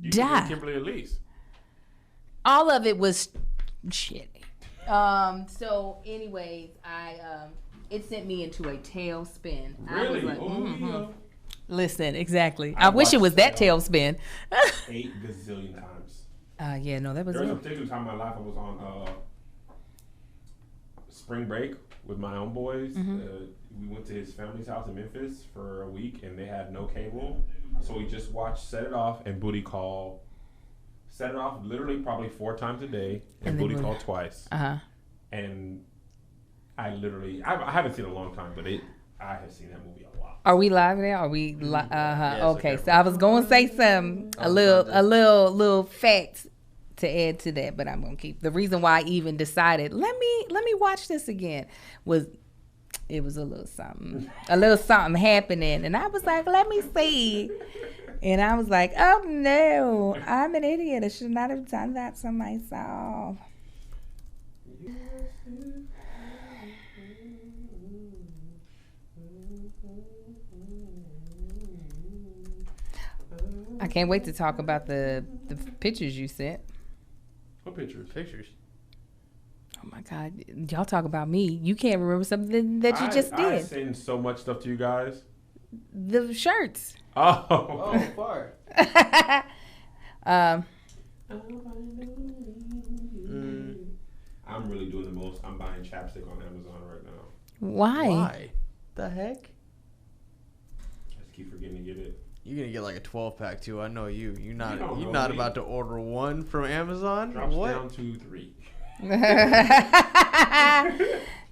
die. Kimberly Elise. All of it was shitty. So, anyways, it sent me into a tailspin. Really? I was like, Listen, exactly. I I wish it watched was that that. tailspin. 8 gazillion times. Yeah, no, that was There was a it. particular time in my life I was on spring break with my own boys. We went to his family's house in Memphis for a week, and they had no cable. So we just watched Set It Off and Booty Call. Set It Off literally probably 4 times a day, and Booty Call twice. And I haven't seen it in a long time, but I have seen that movie a lot. Are we live now? Are we live? Yes, Okay, okay. so I was going to say some a little facts to add to that, but I'm gonna keep. The reason why I even decided let me watch this again was it was a little something happening, and I was like, let me see, and I was like, oh no, I'm an idiot. I should not have done that to myself. I can't wait to talk about the pictures you sent. What pictures? Oh my God, y'all talk about me. You can't remember something that you just I did. send so much stuff to you guys. The shirts. Oh, far. I'm really doing the most. I'm buying chapstick on Amazon right now. Why? The heck? I just keep forgetting to get it. You're gonna get like a 12-pack too. I know you. You're don't know not me. about to order one from Amazon. Drops What? down to 3.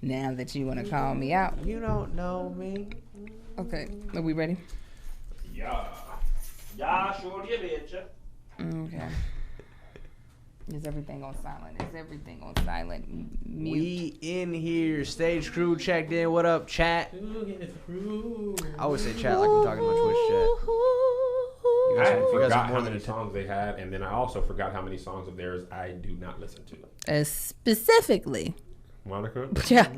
Now that you want to call me out. You don't know me. Okay, are we ready? Yeah, sure you bitch. Okay. Is everything on silent? Is everything on silent? Mute. We in here. Stage crew checked in. What up, chat? I always say chat like I'm talking to my Twitch chat. I You guys forgot have how more many than songs they had, and then I also forgot how many songs of theirs I do not listen to. Specifically. Monica? Yeah.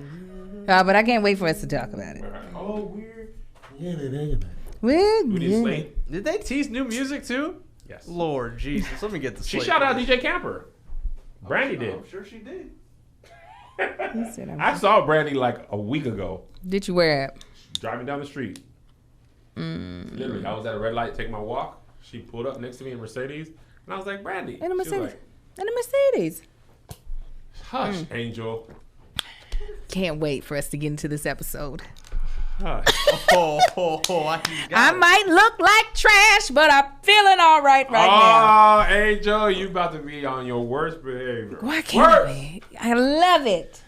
But I can't wait for us to talk about it. Oh, weird. Well, Who did Slate? Did they tease new music too? Yes. Lord Jesus, let me get the. She Slate shouted out first. DJ Camper. Brandy did. I'm sure she did. He said I saw Brandy like a week ago. Did you wear it? Driving down the street. Literally, I was at a red light taking my walk. She pulled up next to me in Mercedes, and I was like, Brandy. In a She was Mercedes. like, In a Mercedes. hush, Angel. Can't wait for us to get into this episode. Hush. I might look like trash, but I'm feeling all right now. Oh, Angel, you about to be on your worst behavior. Why can't we? I love it.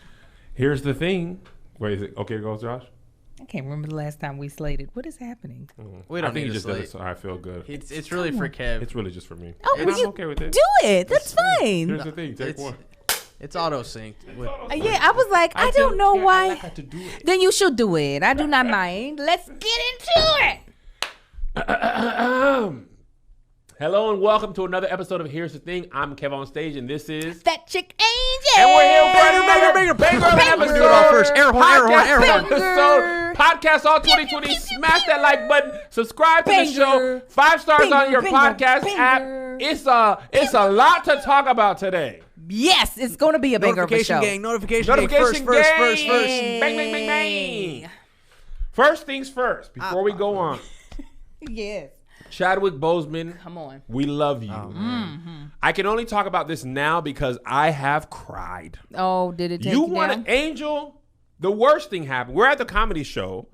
Here's the thing. Wait, is it okay to go, Josh? I can't remember the last time we slated. What is happening? We don't I think need you to just did slate. it so I feel good. It's really for Kev. It's really just for me. Oh, and well, I'm you okay with it. do it. That's fine. Here's the thing. Take It's- one. It's auto synced. Yeah, I was like, I don't know why. I had to do it. Then you should do it. I do not mind. Let's get into it. Hello and welcome to another episode of Here's the Thing. I'm Kev on stage, and this is. That chick Angel. And we're here for another banger Let's do it all first. Air horn, air horn, air horn. episode. Podcast all 2020. Smash that like button. Subscribe to the Banger. show. 5 stars Banger, on your banger, podcast banger. app. It's a lot to talk about today. Yes, it's going to be a banger of a show. Notification gang. First. Bang, bang, bang, bang. First things first, before we go on. Yes. Chadwick Boseman, Come on. we love you. I can only talk about this now because I have cried. Oh, did it take You you want down? an Angel? The worst thing happened. We're at the comedy show.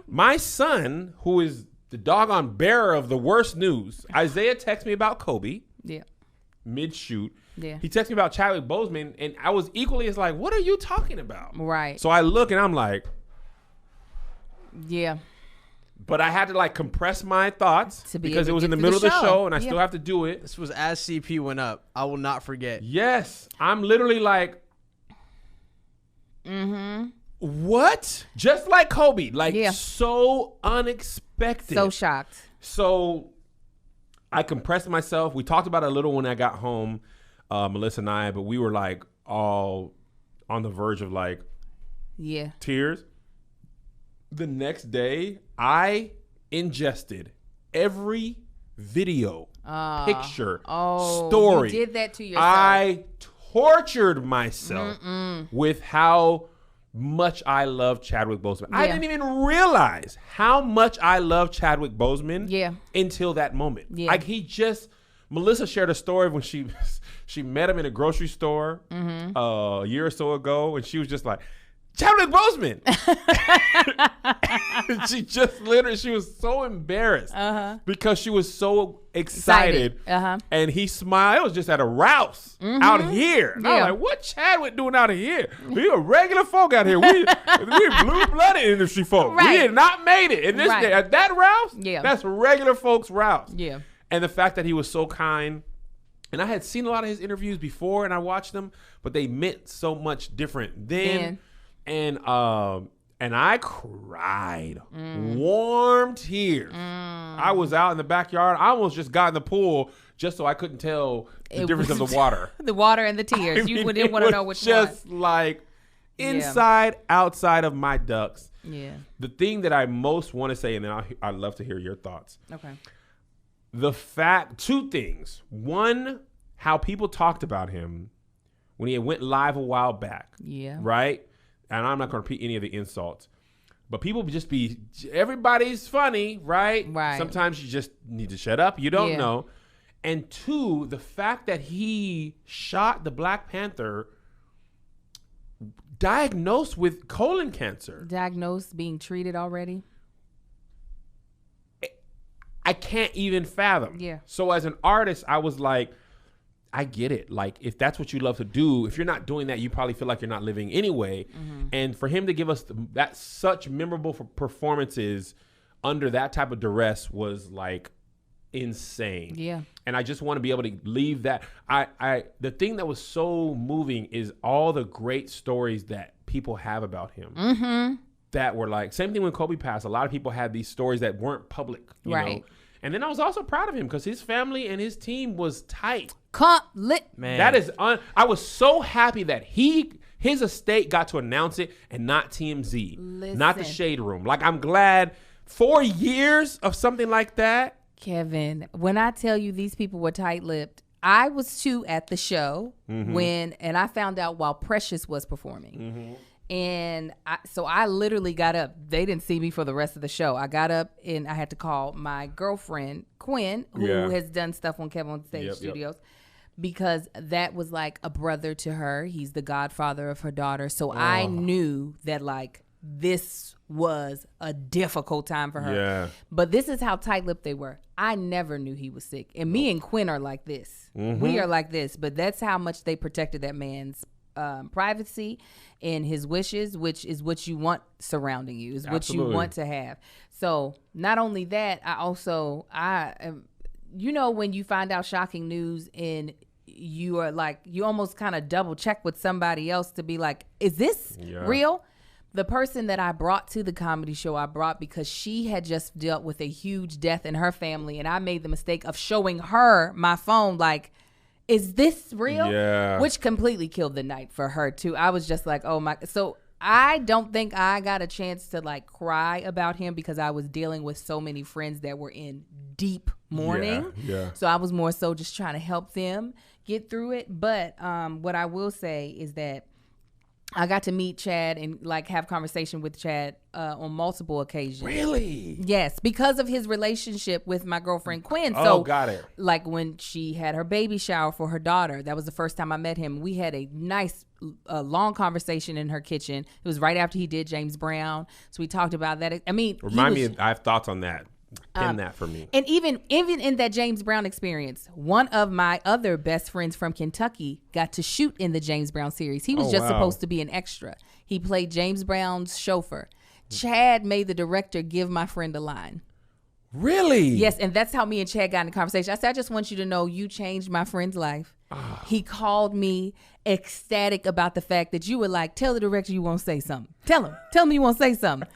My son, who is the doggone bearer of the worst news, Isaiah texted me about Kobe Yeah. mid-shoot. Yeah. He texted me about Chadwick Boseman, and I was equally as like, what are you talking about? Right. So I look and I'm like, Yeah. but I had to like compress my thoughts To be because it able was to in the get middle of through the the show, show. and I Yeah. still have to do it. This was as CP went up. I will not forget. Yes, I'm literally like, what? Just like Kobe, like Yeah. so unexpected. So shocked. So I compressed myself. We talked about it a little when I got home, Melissa and I, but we were like all on the verge of like Yeah. tears. The next day, I ingested every video picture Oh, story. you did that to yourself. I tortured myself with how much I love Chadwick Boseman. I Yeah. didn't even realize how much I love Chadwick Boseman Yeah. until that moment. Yeah. Like Melissa shared a story when she met him in a grocery store a year or so ago, and she was just like, Chadwick Boseman. She was so embarrassed because she was so excited. And he smiled. It was just at a Rouse out here. And I was like, what Chadwick doing out of here? We are regular folk out here. We blue-blooded industry folk. Right. We had not made it. In this day, at that Rouse, that's regular folks' Rouse. Yeah. And the fact that he was so kind. And I had seen a lot of his interviews before and I watched them, but they meant so much different then. And I cried, warm tears. I was out in the backyard. I almost just got in the pool just so I couldn't tell the difference of the water. The water and the tears. You didn't want to know which one. Just like inside, outside of my ducks. Yeah. The thing that I most want to say, and then I'd love to hear your thoughts. Okay. Two things. One, how people talked about him when he went live a while back. Yeah. Right? And I'm not going to repeat any of the insults. But people everybody's funny, right? Right. Sometimes you just need to shut up. You don't know. And two, the fact that he shot the Black Panther diagnosed with colon cancer. Diagnosed, being treated already. I can't even fathom. Yeah. So as an artist, I was like, I get it. Like, if that's what you love to do, if you're not doing that, you probably feel like you're not living anyway. And for him to give us that such memorable performances under that type of duress was like insane. Yeah. And I just want to be able to leave that. The thing that was so moving is all the great stories that people have about him. That were like, same thing when Kobe passed. A lot of people had these stories that weren't public, you know. And then I was also proud of him because his family and his team was tight. Man. That is, I was so happy that his estate got to announce it and not TMZ, not the Shade Room. Like, I'm glad 4 years of something like that. Kevin, when I tell you these people were tight-lipped, I was too at the show and I found out while Precious was performing. And I literally got up. They didn't see me for the rest of the show. I got up and I had to call my girlfriend, Quinn, who has done stuff on Kevin on Stage Studios, because that was like a brother to her. He's the godfather of her daughter. So I knew that like this was a difficult time for her. Yeah. But this is how tight-lipped they were. I never knew he was sick. And me and Quinn are like this. We are like this. But that's how much they protected that man's privacy and his wishes, which is what you want surrounding you, is what you want to have. So not only that, you know, when you find out shocking news and you are like, you almost kind of double check with somebody else to be like, is this real? The person that I brought to the comedy show, I brought because she had just dealt with a huge death in her family, and I made the mistake of showing her my phone like, is this real? Yeah. Which completely killed the night for her too. I was just like, oh my. So I don't think I got a chance to like cry about him because I was dealing with so many friends that were in deep mourning. Yeah. So I was more so just trying to help them get through it. But what I will say is that I got to meet Chad and like have conversation with Chad on multiple occasions. Really? Yes, because of his relationship with my girlfriend Quinn. So, got it. Like when she had her baby shower for her daughter, that was the first time I met him. We had a nice, long conversation in her kitchen. It was right after he did James Brown, so we talked about that. I mean, I have thoughts on that. Pin that for me. And even in that James Brown experience, one of my other best friends from Kentucky got to shoot in the James Brown series. He was supposed to be an extra. He played James Brown's chauffeur. Chad made the director give my friend a line. Really? Yes, and that's how me and Chad got in the conversation. I said, I just want you to know you changed my friend's life. He called me ecstatic about the fact that you were like, tell the director you won't say something. Tell me you won't say something.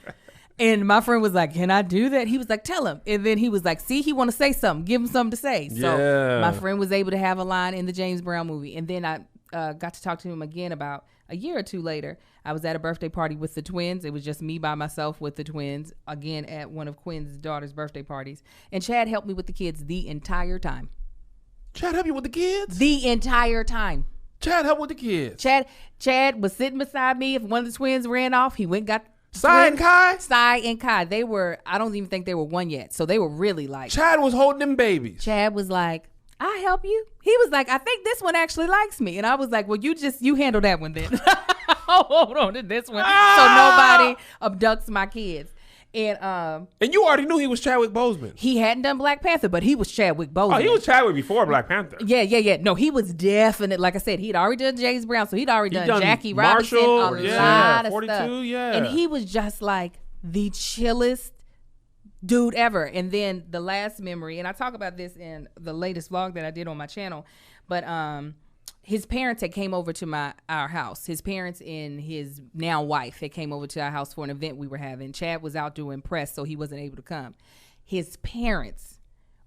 And my friend was like, can I do that? He was like, tell him. And then he was like, see, he want to say something. Give him something to say. So my friend was able to have a line in the James Brown movie. And then I got to talk to him again about a year or two later. I was at a birthday party with the twins. It was just me by myself with the twins, again, at one of Quinn's daughter's birthday parties. And Chad helped me with the kids the entire time. Chad help you with the kids? The entire time. Chad help with the kids. Chad was sitting beside me. If one of the twins ran off, he went and got Sai and Kai? Sai and Kai. They were, I don't even think they were one yet. So they were really like. Chad was holding them babies. Chad was like, I help you. He was like, I think this one actually likes me. And I was like, well, you handle that one then. I'll hold on to this one so nobody abducts my kids. And you already knew he was Chadwick Boseman. he hadn't done Black Panther, but he was Chadwick Boseman. Oh, he was Chadwick before Black Panther. Yeah. No, he was definite. Like I said, he'd already done James Brown, so he'd already done Jackie Robinson, Marshall, a lot of 42, stuff. yeah. And he was just like the chillest dude ever. And then the last memory, and I talk about this in the latest vlog that I did on my channel, but his parents had came over to our house. His parents and his now wife had came over to our house for an event we were having. Chad was out doing press, so he wasn't able to come. His parents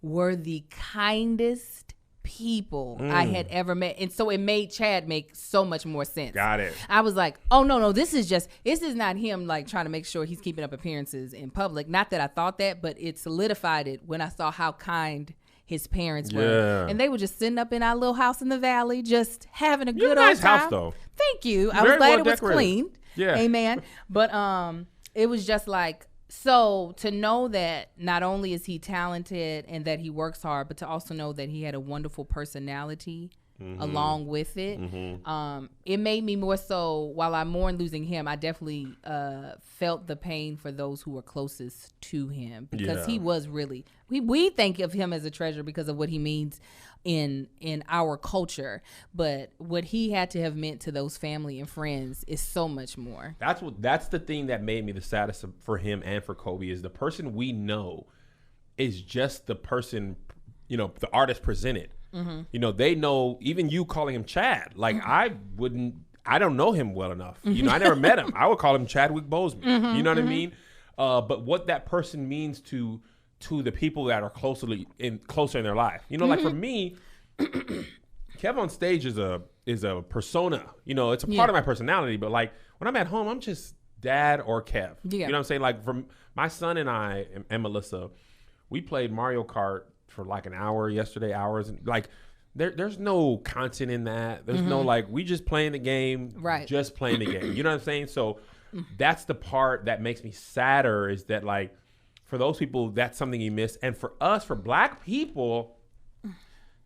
were the kindest people I had ever met. And so it made Chad make so much more sense. Got it. I was like, oh, no, this is not him like trying to make sure he's keeping up appearances in public. Not that I thought that, but it solidified it when I saw how kind his parents were. Yeah. And they were just sitting up in our little house in the valley, just having a You have good a nice old time. house, though. Thank you. I Very was glad well it was decorated. clean. Yeah. Amen. But it was just like, so to know that not only is he talented and that he works hard, but to also know that he had a wonderful personality along with it. It made me more so, while I mourn losing him, I definitely felt the pain for those who were closest to him, because he was really, we think of him as a treasure because of what he means in our culture, but what he had to have meant to those family and friends is so much more. That's the thing that made me the saddest for him and for Kobe, is the person we know is just the person, the artist presented. They know, even you calling him Chad, like I don't know him well enough. I never met him. I would call him Chadwick Boseman. You know what I mean? But what that person means to the people that are closer in their life. Like for me, Kev on stage is a persona. It's a part of my personality, but like when I'm at home, I'm just dad or Kev. Yeah. You know what I'm saying? Like from my son and I and Melissa, we played Mario Kart for like an hour yesterday, and like there's no content in that. There's no like, we just playing the game, right? Just playing the game. You know what I'm saying? So that's the part that makes me sadder, is that like for those people, that's something you miss. And for us, for Black people,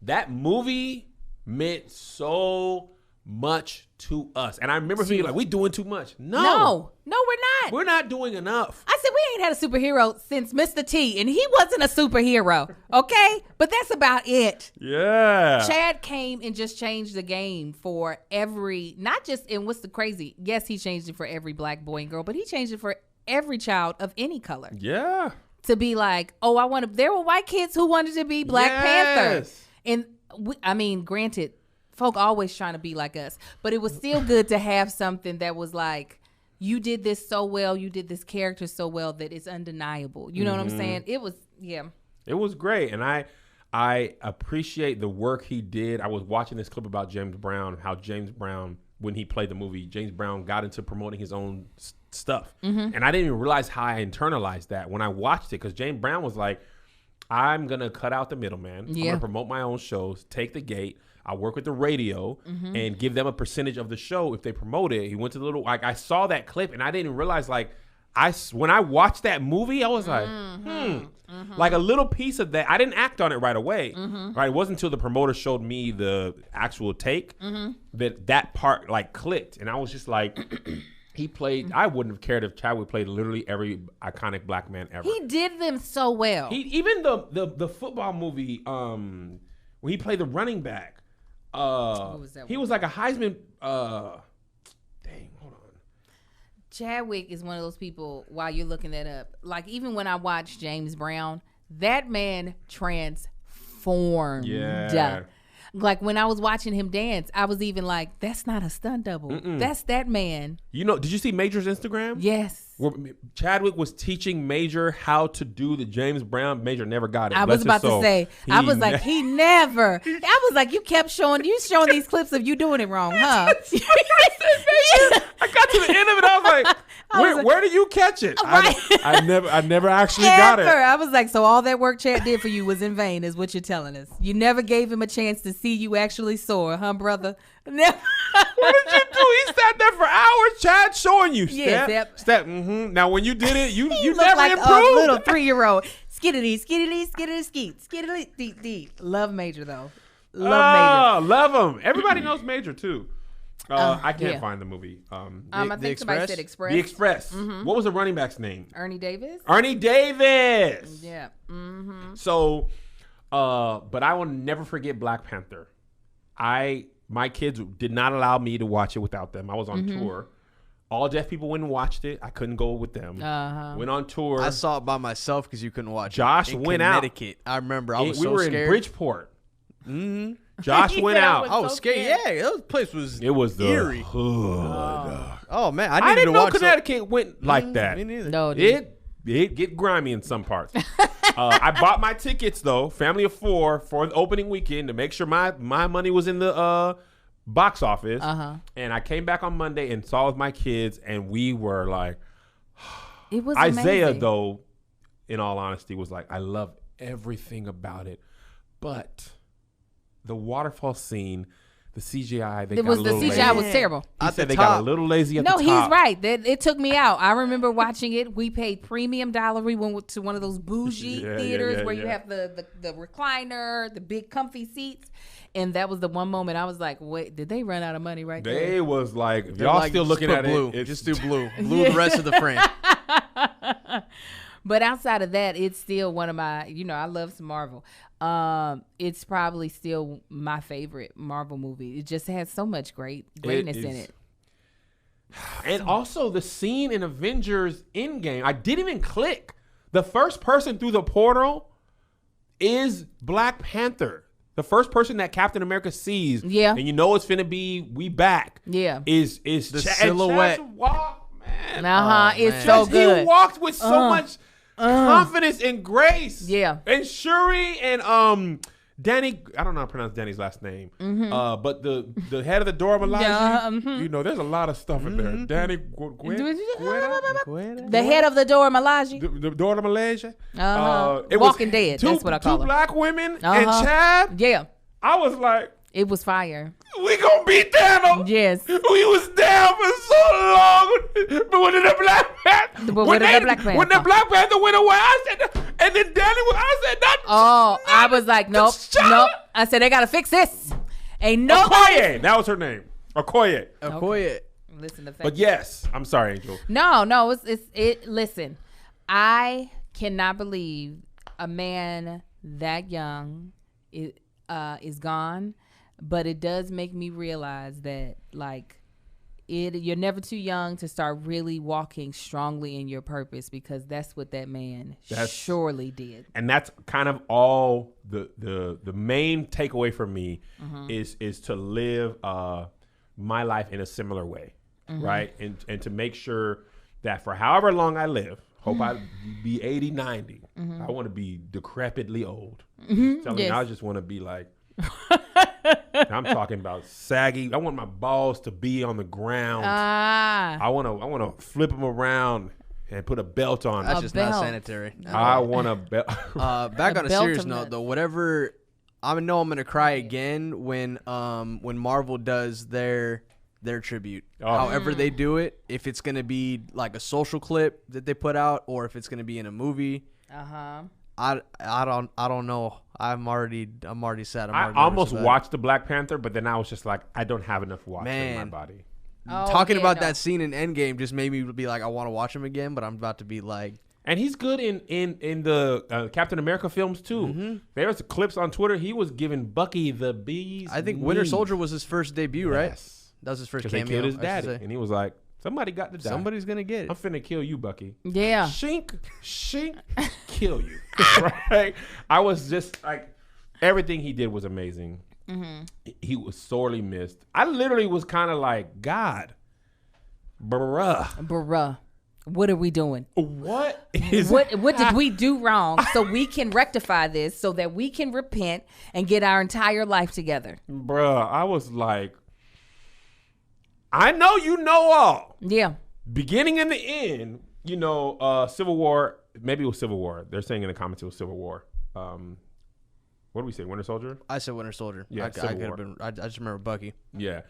that movie meant so much to us. And I remember feeling like, we doing too much. No, we're not. We're not doing enough. I said, we ain't had a superhero since Mr. T, and he wasn't a superhero, okay? But that's about it. Yeah. Chad came and just changed the game for not just, and what's the crazy, yes, he changed it for every Black boy and girl, but he changed it for every child of any color. Yeah. To be like, there were white kids who wanted to be Black Panther. And granted, folk always trying to be like us, but it was still good to have something that was like, you did this so well, you did this character so well that it's undeniable. You know what I'm saying? It was, it was great. And I appreciate the work he did. I was watching this clip about James Brown, how James Brown, when he played the movie, James Brown got into promoting his own stuff. And I didn't even realize how I internalized that when I watched it, because James Brown was like, I'm going to cut out the middleman. I'm going to promote my own shows, take the gate. I'll work with the radio and give them a percentage of the show if they promote it. He went to the little, like, I saw that clip and I didn't realize, like, when I watched that movie, I was like, like a little piece of that. I didn't act on it right away. Right? It wasn't until the promoter showed me the actual take that part like clicked. And I was just like, he played, I wouldn't have cared if Chadwick played literally every iconic Black man ever. He did them so well. Even the football movie, where he played the running back. What was that? He was like a Heisman. Dang, hold on. Chadwick is one of those people. While you're looking that up, like even when I watched James Brown, that man transformed. Yeah. Like when I was watching him dance, I was even like, "That's not a stunt double. That's that man." Did you see Major's Instagram? Yes. Chadwick was teaching Major how to do the James Brown. Major never got it. I Bless was his about to soul. say, I was like, ne- he never. I was like, you kept showing these clips of you doing it wrong, huh? I got to the end of it. I was like, where do you catch it? Right. I never actually got it. I was like, so all that work Chad did for you was in vain, is what you're telling us. You never gave him a chance to see you actually soar, huh, brother? Never. What did you do? He sat there for hours, Chad, showing you step, Yep. step. Mm-hmm. Now, when you did it, you You look never like improved. a little 3-year-old. Skiddity, skiddity, skiddity, skeet, skiddity, deep, deep. Love Major though. Love Major. Love him. Everybody knows Major too. I can't yeah. find the movie. I The think somebody Express? said Express. The Express. What was the running back's name? Ernie Davis. Ernie Davis. Yeah. Mm-hmm. So, but I will never forget Black Panther. My kids did not allow me to watch it without them. I was on tour. All deaf people went and watched it. I couldn't go with them. Went on tour. I saw it by myself because you couldn't watch Josh it. In went out. Connecticut. I remember. I was we so were scared. in Bridgeport. Josh went out. I was so scared. scared. Yeah, that place was It was the eerie. hood. Oh man, I I needed didn't to know watch Connecticut went like that. Me neither. No, dude. It get grimy in some parts. I bought my tickets though, family of 4 for the opening weekend to make sure my money was in the box office. And I came back on Monday and saw with my kids, and we were like, It was Isaiah amazing. though, in all honesty, was like, I love everything about it, but the waterfall scene, the CGI, The CGI was terrible. He At said the they got a top. little lazy at No, the he's top. right. It took me out. I remember watching it. We paid premium dollar. We went to one of those bougie Yeah, theaters where you yeah. have the recliner, the big comfy seats. And that was the one moment I was like, wait, did they run out of money right there? They was like, if They're y'all like, still just looking put at blue. it, it's Just do blue. Blue the rest of the frame. But outside of that, it's still one of my, I love some Marvel. It's probably still my favorite Marvel movie. It just has so much greatness in is. it. And also the scene in Avengers Endgame, I didn't even click. The first person through the portal is Black Panther. The first person that Captain America sees, Yeah. and you know it's finna be we back. Yeah. Is The Chad- silhouette. Chad's walk, man. It's man. so He good. walked with so much confidence and grace. Yeah. And Shuri and Danny, I don't know how to pronounce Danny's last name. But the head of the Dora Milaje, Yeah, there's a lot of stuff in there. Danny The head of the Dora Milaje. the Dora Milaje. It Walking Dead, that's what I call Two her. black women and Uh-huh. Chad. Yeah. I was like, It was fire. we gonna beat Thanos. Yes. We was down for so long, but when the Black Panther, But when when the Black when the Panther- Black Panther went away, I said, and then Danny, I said, that. Oh, I was like, nope. I said they gotta fix this. Ain't nobody. Okoye, that was her name, Okoye. Okoye. Listen to facts. But yes, I'm sorry, Angel. No, it's. Listen, I cannot believe a man that young is gone, but it does make me realize that you're never too young to start really walking strongly in your purpose, because that's what that man surely did. And that's kind of all the main takeaway for me is to live my life in a similar way, right? And to make sure that for however long I live, hope I be 80, 90. I want to be decrepitly old. Telling me, I just want to be like, I'm talking about saggy. I want my balls to be on the ground. I want to flip them around and put a belt on. That's A just belt. not sanitary. I want a belt. Back A on a belt serious of note, nuts. though, whatever, I know I'm gonna cry again when Marvel does their tribute. Oh. However they do it, if it's gonna be like a social clip that they put out, or if it's gonna be in a movie, I don't know. I'm already sad. I almost watched the Black Panther, but then I was just like, I don't have enough watch in my Man. body. Talking about that scene in Endgame just made me be like, I want to watch him again, but I'm about to be like, And he's good in the Captain America films too. There's clips on Twitter. He was giving Bucky the bees. I think Winter Soldier was his first debut, right? Yes. That was his first Because cameo. they killed his I should daddy, say. and he was like, "Somebody got to die. Somebody's gonna get it. I'm finna kill you, Bucky. Yeah. Shink, kill you." Right? I was just like, everything he did was amazing. He was sorely missed. I literally was kind of like, God, bruh. What are we doing? What is What did we do wrong so we can rectify this so that we can repent and get our entire life together? Bruh, I was like, I know you know all. Yeah. Beginning and the end, you know, Civil War, maybe it was Civil War. They're saying in the comments it was Civil War. What did we say, Winter Soldier? I said Winter Soldier. Yeah, I Civil could War. have been. I just remember Bucky. Yeah.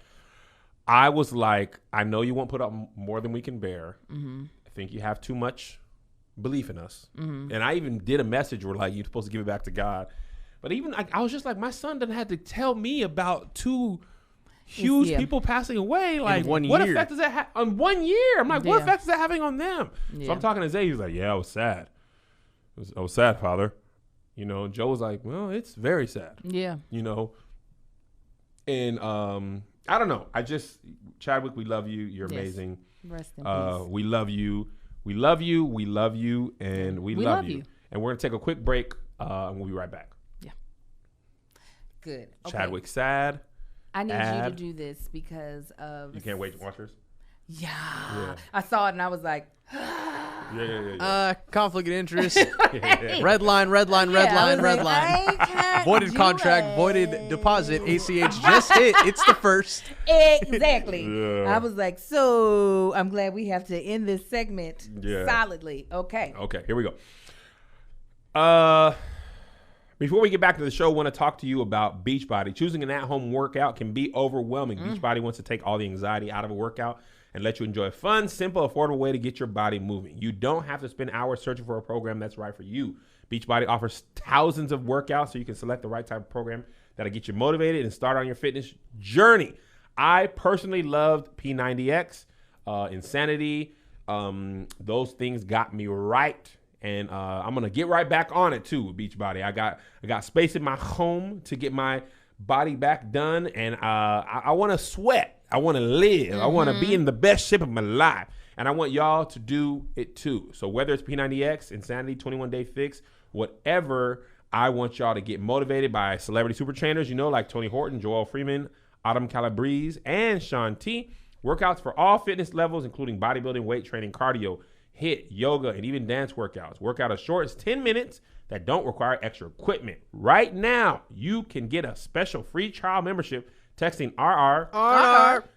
I was like, I know you won't put up more than we can bear. I think you have too much belief in us. And I even did a message where like, you're supposed to give it back to God. But even I was just like, my son doesn't have to tell me about two huge people passing away. Like, one what year. effect does that have on 1 year? I'm like, what Yeah. effect is that having on them? So I'm talking to Zay. He was like, yeah, I was sad. I was sad, Father. You know, Joe was like, well, it's very sad. Yeah. You know, and I don't know. Chadwick, we love you. You're Yes. amazing. Rest in peace. We love you. We love you. We love you. And we love you. And we're going to take a quick break. And we'll be right back. Good. Okay. Chadwick sad. I need you Ad. to do this because of. You can't wait to watch this? Yeah. I saw it and I was like, Yeah. Conflict of interest. Red line. I was like, I can't Voided do contract. it. Voided deposit. ACH just hit. It's the first. Exactly. Yeah. I was like, so I'm glad we have to end this segment solidly. Okay. Okay, here we go. Before we get back to the show, I want to talk to you about Beachbody. Choosing an at-home workout can be overwhelming. Beachbody wants to take all the anxiety out of a workout and let you enjoy a fun, simple, affordable way to get your body moving. You don't have to spend hours searching for a program that's right for you. Beachbody offers thousands of workouts so you can select the right type of program that'll get you motivated and start on your fitness journey. I personally loved P90X, Insanity. Those things got me right. And I'm gonna get right back on it too with Beachbody. I got space in my home to get my body back done, and I want to sweat. I want to live. I want to be in the best shape of my life, and I want y'all to do it too. So whether it's P90X, Insanity, 21-Day Fix, whatever, I want y'all to get motivated by celebrity super trainers, you know, like Tony Horton, Joel Freeman, Autumn Calabrese, and Sean T. Workouts for all fitness levels, including bodybuilding, weight training, cardio, HIIT, yoga, and even dance workouts. Workout as short as 10 minutes that don't require extra equipment. Right now, you can get a special free trial membership texting RR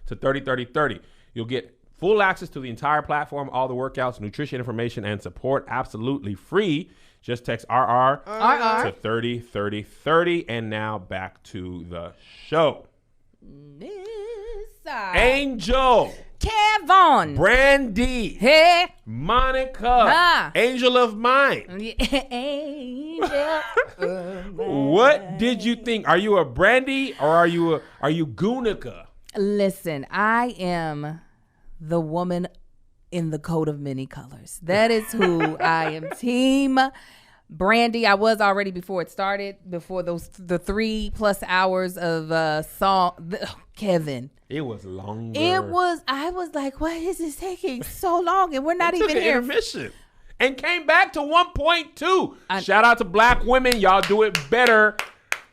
to 303030. You'll get full access to the entire platform, all the workouts, nutrition information, and support absolutely free. Just text RR to 303030. And now back to the show. Angel. Kevon. Brandy. Hey. Monica. Angel of Mine. Angel. What did you think? Are you a Brandy or are you Gunica? Listen, I am the woman in the coat of many colors. That is who I am. Team Brandy. I was already before it started, before the 3+ hours of song. Kevin. It was longer. I was like, why is this taking so long? And we're not even here. Intermission. And came back to 1.2. Shout out to black women. Y'all do it better.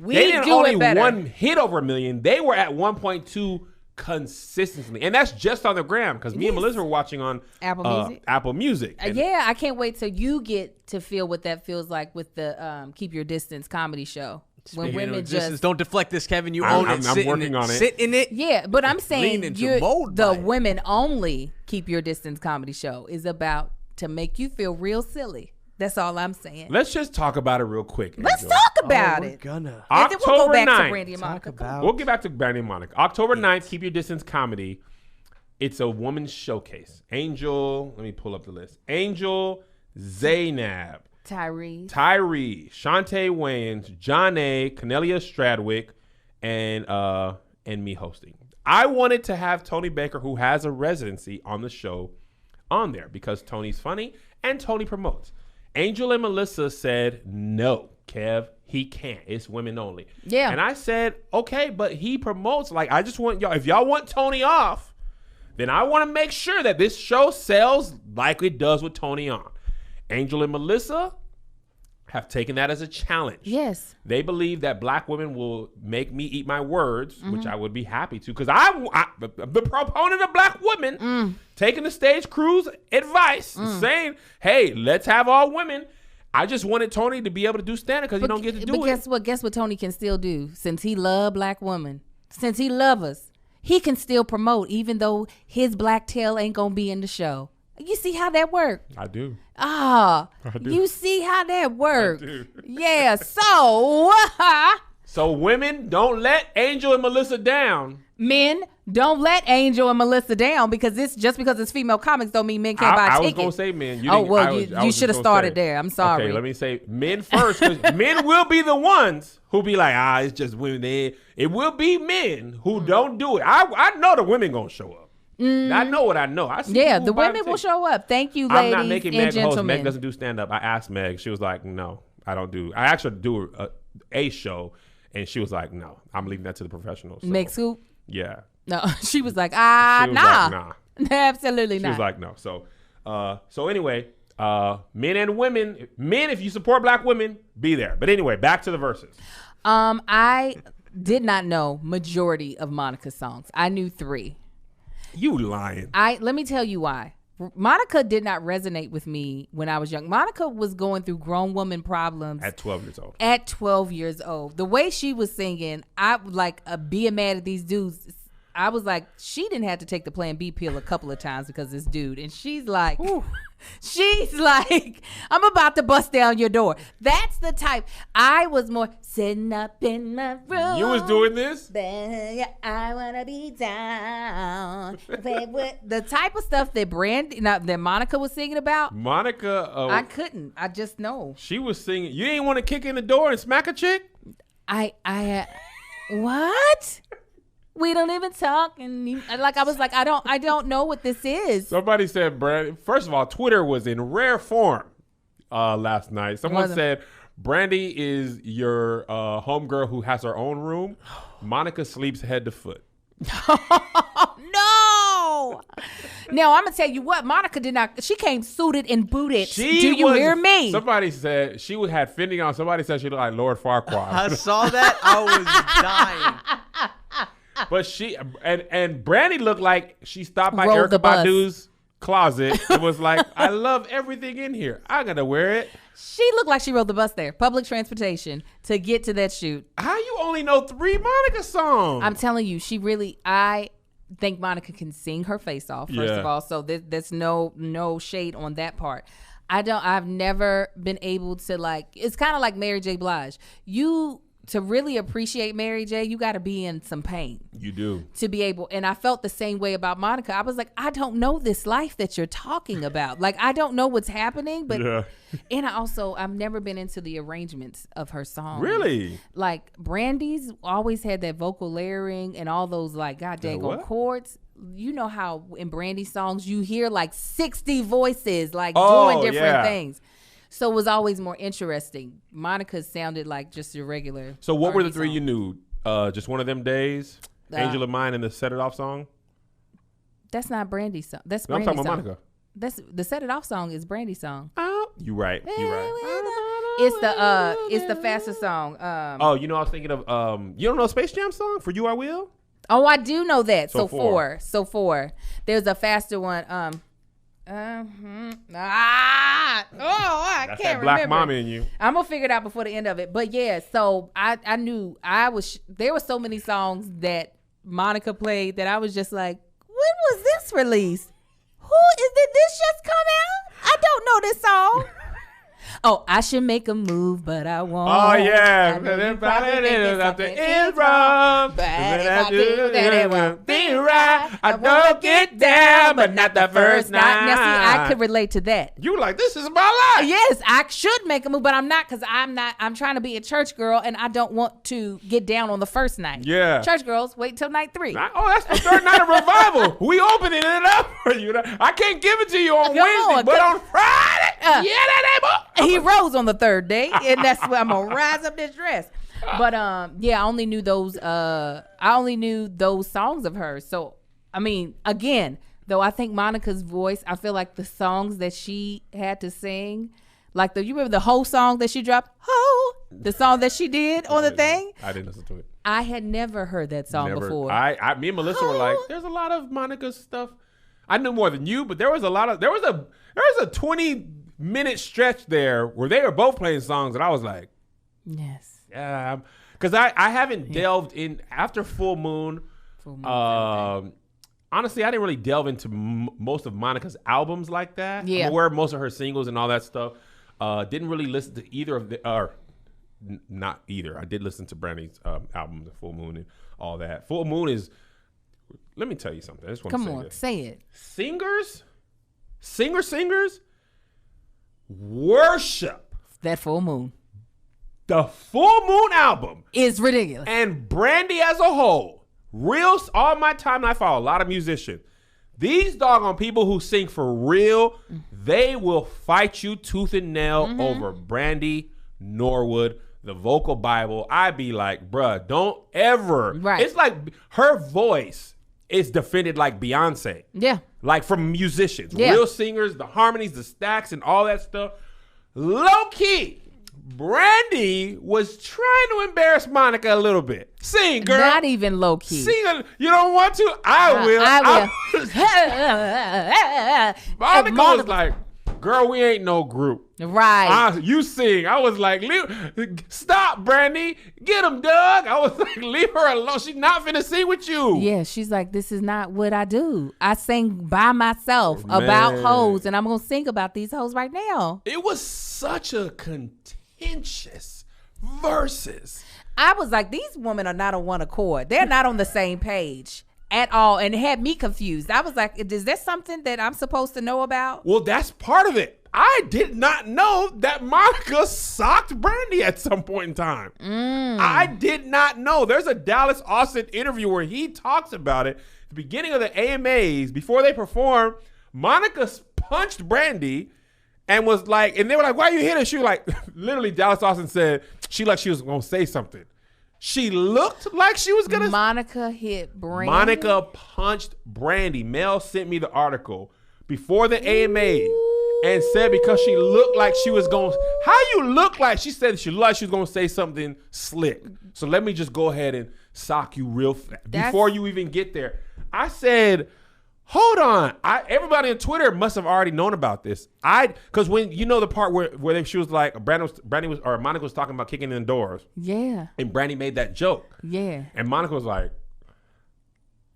They didn't only one hit over 1 million. They were at 1.2 consistently. And that's just on the gram because me and Melissa were watching on Apple Music. Yeah, I can't wait till you get to feel what that feels like with the Keep Your Distance comedy show. When women just don't deflect this, Kevin. You own it. I'm working on it. Sit in it. Yeah, but I'm saying mode the women only Keep Your Distance comedy show is about to make you feel real silly. That's all I'm saying. Let's just talk about it real quick. Let's talk about it. Gonna. And then we'll go back to October 9th. Brandy and Monica. We'll get back to Brandy and Monica. October 9th, Keep Your Distance comedy. It's a woman's showcase. Angel, let me pull up the list. Angel, Zaynab, Tyrese, Shantae Wayans, John A., Cornelia Stradwick, and me hosting. I wanted to have Tony Baker, who has a residency on the show, on there because Tony's funny and Tony promotes. Angel and Melissa said, no, Kev, he can't. It's women only. Yeah. And I said, okay, but he promotes. Like, I just want y'all, if y'all want Tony off, then I want to make sure that this show sells like it does with Tony on. Angel and Melissa, have taken that as a challenge. Yes. They believe that black women will make me eat my words, which I would be happy to, because I'm the proponent of black women taking the stage crew's advice, saying, hey, let's have all women. I just wanted Tony to be able to do stand-up because he don't get to do it. But guess what? Guess what Tony can still do? Since he love black women, since he love us, he can still promote even though his black tail ain't going to be in the show. You see how that worked? I do. You see how that worked? I do. Yeah, so So women, don't let Angel and Melissa down. men, don't let Angel and Melissa down because it's female comics don't mean men can't buy I tickets. was going to say men. You should have started there. I'm sorry. Okay, let me say men first, because men will be the ones who be like, it's just women. It will be men who don't do it. I know the women going to show up. I know what I know. I see Yeah, people the buy women will tickets. show up. Thank you, I'm ladies not making and Meg host. gentlemen. Meg doesn't do stand up. I asked Meg. She was like, no, I don't do. I actually do a show, and she was like, no, I'm leaving that to the professionals. So, Meg Scoop? Yeah. No, she was like, She was nah. like, nah. Absolutely She not. was like, no. So anyway, men and women, if you support black women, be there. But anyway, back to the verses. I did not know majority of Monica's songs. I knew 3. You lying. Let me tell you why. Monica did not resonate with me when I was young. Monica was going through grown woman problems At 12 years old. At 12 years old. The way she was singing, I was like being mad at these dudes. I was like, she didn't have to take the Plan B pill a couple of times because of this dude. And she's like, I'm about to bust down your door. That's the type. I was more sitting up in my room. You was doing this? I want to be down. The type of stuff that Monica was singing about, Monica. I couldn't. I just know. She was singing. You didn't want to kick in the door and smack a chick? What? We don't even talk, and I was like, I don't know what this is. Somebody said, Brandy. First of all, Twitter was in rare form last night. Someone said, Brandy is your homegirl who has her own room. Monica sleeps head to foot. No. Now I'm gonna tell you what, Monica did not. She came suited and booted. Do you hear me? Somebody said she had Fendi on. Somebody said she looked like Lord Farquaad. I saw that. I was dying. But she and Brandy looked like she stopped by Rode the Erykah bus. Badu's closet. It was like, I love everything in here. I gotta wear it. She looked like she rode the bus there, public transportation, to get to that shoot. How you only know 3 Monica songs? I'm telling you, I think Monica can sing her face off, first Yeah. of all. So there's no shade on that part. I've never been able to it's kind of like Mary J. Blige. To really appreciate Mary J., you got to be in some pain. You do. To be able, and I felt the same way about Monica. I was like, I don't know this life that you're talking about. Like, I don't know what's happening, but, Yeah. and I've never been into the arrangements of her songs. Really? Like, Brandy's always had that vocal layering and all those, like, god dang what? chords. You know how in Brandy's songs, you hear like 60 voices, like Oh, doing different yeah. things. So it was always more interesting. Monica sounded like just your regular. So what were the R&B 3 song. you knew? Just One of Them Days, Angel of Mine, and the Set It Off song? That's not Brandy's song. That's No, I'm Brandy's talking about song. Monica. That's the Set It Off song is Brandy's song. Oh, you right. It's the faster song. Oh, I was thinking of you don't know Space Jam song For You I Will? Oh, I do know that. So So four. There's a faster one. I That's can't that black remember. mommy in you. I'm gonna figure it out before the end of it. But yeah, so I knew there were so many songs that Monica played that I was just like, when was this released? Did this just come out? I don't know this song. Oh, I should make a move, but I won't. Oh yeah. I know you probably thinking something Something is is wrong. but if I do, then it won't be right. I don't get down, but not the first night. Now, see, I could relate to that. You were like, this is my life. Yes, I should make a move, but I'm not because I'm trying to be a church girl and I don't want to get down on the first night. Yeah. Church girls, wait till night 3. Oh, that's the third night of revival. We opening it up for you. I can't give it to you on Come Wednesday, on, but come- on Friday, yeah, that He rose on the 3rd day, and that's where I'm gonna rise up this dress. But yeah, I only knew those songs of hers. So I mean, again, though I think Monica's voice, I feel like the songs that she had to sing, Like you remember the whole song that she dropped? Ho! The song that she did on the thing? I didn't listen to it. I had never heard that song before. Me and Melissa were like, there's a lot of Monica's stuff. I knew more than you, but there was a 20-minute stretch there where they were both playing songs that I was like, yes. Yeah, because I haven't delved in after Full Moon. Honestly, I didn't really delve into most of Monica's albums like that. Yeah. I'm aware of most of her singles and all that stuff. Didn't really listen to either of the, not either. I did listen to Brandy's album, The Full Moon, and all that. Full Moon is, let me tell you something. I just want to say this. Say it. Singers worship that Full Moon. The Full Moon album is ridiculous. And Brandy as a whole. All my time, I follow a lot of musicians. These doggone people who sing for real, they will fight you tooth and nail over Brandy Norwood, the vocal Bible. I be like, bruh, don't ever. Right. It's like her voice is defended like Beyonce. Yeah. Like from musicians. Yeah. Real singers, the harmonies, the stacks, and all that stuff. Low key. Brandy was trying to embarrass Monica a little bit. Sing, girl. Not even low key. Sing. You don't want to? I will. Monica was like, girl, we ain't no group. Right. You sing. I was like, stop, Brandy. Get him, Doug. I was like, leave her alone. She's not finna sing with you. Yeah, she's like, this is not what I do. I sing by myself about hoes, and I'm going to sing about these hoes right now. It was such a contentious verses. I was like, these women are not on one accord. They're not on the same page at all, and it had me confused. I was like, is there something that I'm supposed to know about? Well, that's part of it. I did not know that Monica socked Brandy at some point in time. I did not know. There's a Dallas Austin interview where he talks about it. The beginning of the AMAs, before they performed, Monica punched Brandy and was like, and they were like, why you hit her? She was like, literally Dallas Austin said, she was going to say something. She looked like she was going to. Monica hit Brandy. Monica punched Brandy. Mel sent me the article before the AMA and said because she looked like she was going, how you look like, she said she looked like she was going to say something slick. So let me just go ahead and sock you real fast before you even get there. I said, hold on. Everybody on Twitter must have already known about this. Because when you know the part where she was like, Monica was talking about kicking in doors. Yeah. And Brandy made that joke. Yeah. And Monica was like,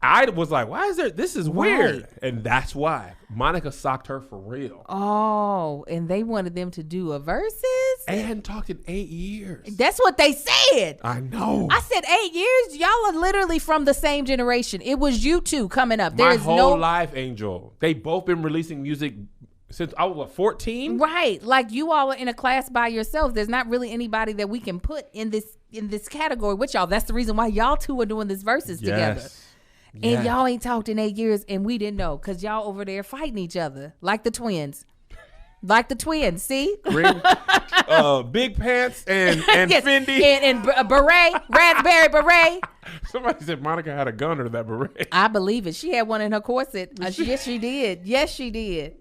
I was like, why is there? This is weird. And that's why Monica socked her for real. Oh, and they wanted them to do a versus? They hadn't talked in 8 years. That's what they said. I know. I said 8 years? Y'all are literally from the same generation. It was you two coming up. My whole life, Angel. They both been releasing music since I was 14. Right. Like you all are in a class by yourselves. There's not really anybody that we can put in this category with y'all. That's the reason why y'all two are doing this versus together. And y'all ain't talked in 8 years, and we didn't know because y'all over there fighting each other like the twins. Like the twins, see? Big pants and yes. Fendi. And beret, raspberry beret. Somebody said Monica had a gun under that beret. I believe it. She had one in her corset. Yes, she did. Yes, she did.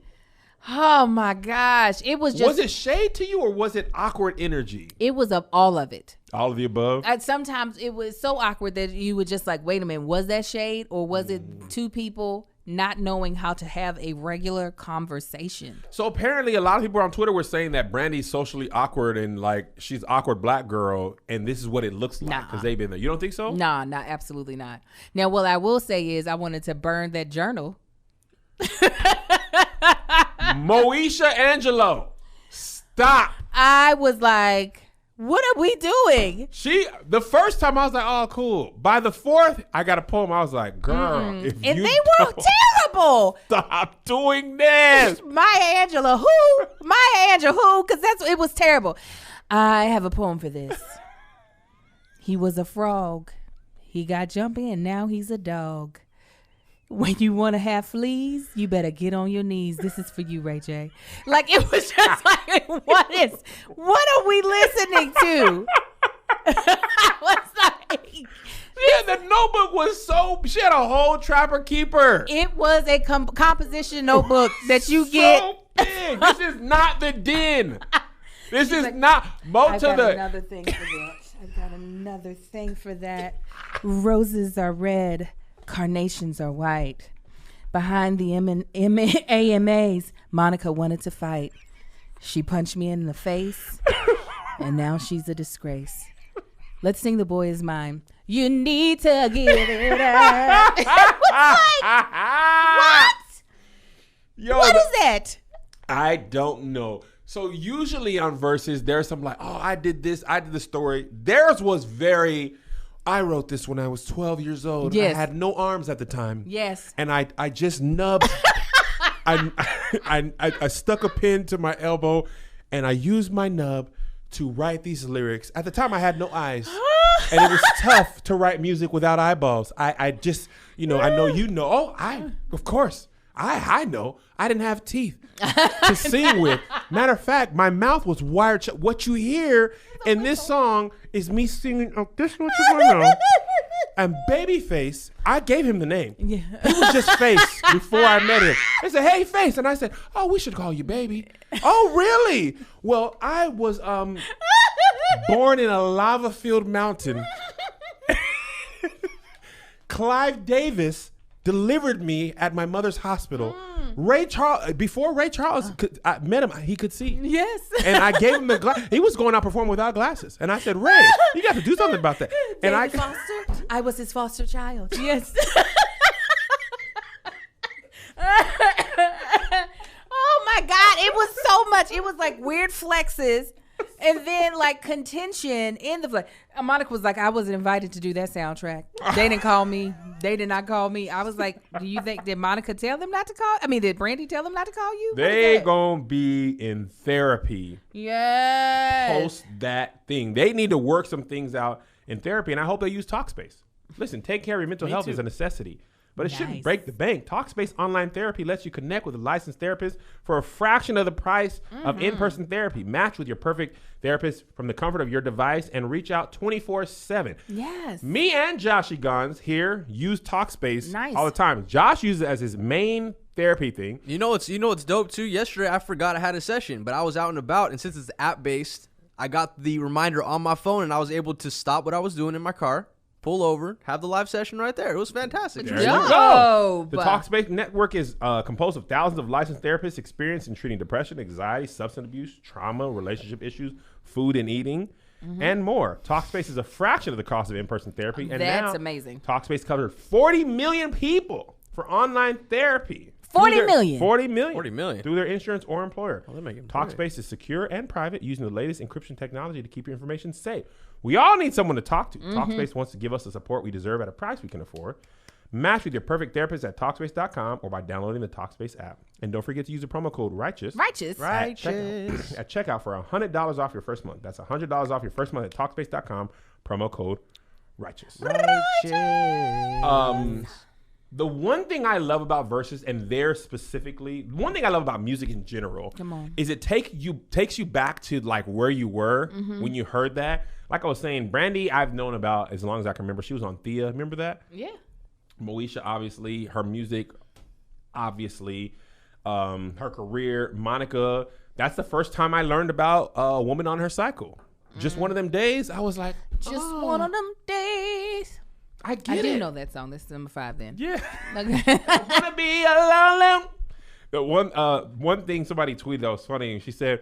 Oh, my gosh. It was just. Was it shade to you or was it awkward energy? It was all of it. All of the above? Sometimes it was so awkward that you would just like, wait a minute, was that shade or was it two people not knowing how to have a regular conversation? So apparently a lot of people on Twitter were saying that Brandy's socially awkward and like she's awkward black girl and this is what it looks like because they've been there. You don't think so? Nah, absolutely not. Now, what I will say is I wanted to burn that journal. Moesha Angelo, stop. I was like, what are we doing? The first time I was like, oh, cool. By the fourth, I got a poem. I was like, girl, and they were terrible. Stop doing this. Maya Angelou, who? Maya Angelou, who? Because it was terrible. I have a poem for this. He was a frog. He got jumpy and now he's a dog. When you want to have fleas, you better get on your knees. This is for you, Ray J. Like, it was just like, what are we listening to? I was like... Yeah, the notebook was she had a whole Trapper Keeper. It was a composition notebook that you get. So big. This is not the Den. This is not I've got another thing for that. I've got another thing for that. Roses are red, carnations are white. Behind the AMAs, Monica wanted to fight. She punched me in the face, and now she's a disgrace. Let's sing The Boy Is Mine. You need to give it up. What? Yo, What is that? I don't know. So usually on Versus, there's some like, oh, I did this, I did the story. Theirs was very, I wrote this when I was 12 years old. Yes. I had no arms at the time. Yes. And I just nubbed. I stuck a pin to my elbow and I used my nub to write these lyrics. At the time, I had no eyes. And it was tough to write music without eyeballs. I just, I know you know. Oh, of course. I know. I didn't have teeth to sing with. Matter of fact, my mouth was wired shut. What you hear in this song is me singing, oh, this much of my mouth. And Babyface, I gave him the name. Yeah. He was just Face before I met him. They said, hey, Face. And I said, oh, we should call you Baby. Oh, really? Well, I was born in a lava-filled mountain. Clive Davis delivered me at my mother's hospital. Before Ray Charles I met him, he could see. Yes. And I gave him the glass. He was going out performing without glasses. And I said, Ray, you got to do something about that. And Foster? I was his foster child. Yes. Oh my God. It was so much. It was like weird flexes. And then like contention in the flex. Monica was like, I wasn't invited to do that soundtrack. They didn't call me. They did not call me. I was like, did Monica tell them not to call? I mean, did Brandy tell them not to call you? They gonna be in therapy. Yes. Post that thing. They need to work some things out in therapy. And I hope they use Talkspace. Listen, take care of your mental health is a necessity. But it shouldn't break the bank. Talkspace Online Therapy lets you connect with a licensed therapist for a fraction of the price of in-person therapy. Match with your perfect therapist from the comfort of your device and reach out 24/7. Yes. Me and Joshy Guns here use Talkspace all the time. Josh uses it as his main therapy thing. You know what's dope too? Yesterday I forgot I had a session, but I was out and about, and since it's app based, I got the reminder on my phone and I was able to stop what I was doing in my car, pull over, have the live session right there. It was fantastic. There you go. The Talkspace network is composed of thousands of licensed therapists experienced in treating depression, anxiety, substance abuse, trauma, relationship issues, food and eating, and more. Talkspace is a fraction of the cost of in-person therapy. And that's now, amazing. Talkspace covers 40 million people for online therapy. 40 million. 40 million. 40 million. Through their insurance or employer. Oh, they're making Talkspace is secure and private, using the latest encryption technology to keep your information safe. We all need someone to talk to. Talkspace wants to give us the support we deserve at a price we can afford. Match with your perfect therapist at Talkspace.com or by downloading the Talkspace app. And don't forget to use the promo code RIGHTEOUS. At checkout for $100 off your first month. That's $100 off your first month at Talkspace.com. Promo code RIGHTEOUS. The one thing I love about Versus, and there specifically, one thing I love about music in general, is it takes you back to like where you were when you heard that. Like I was saying, Brandy I've known about as long as I can remember. She was on Thea. Remember that? Yeah. Moesha, obviously. Her music, obviously. Her career. Monica. That's the first time I learned about a woman on her cycle. Just one of them days. I was like, just one of them days. I do know that song. That's number 5 then. Yeah. I wanna be alone. The one thing somebody tweeted that was funny, and she said,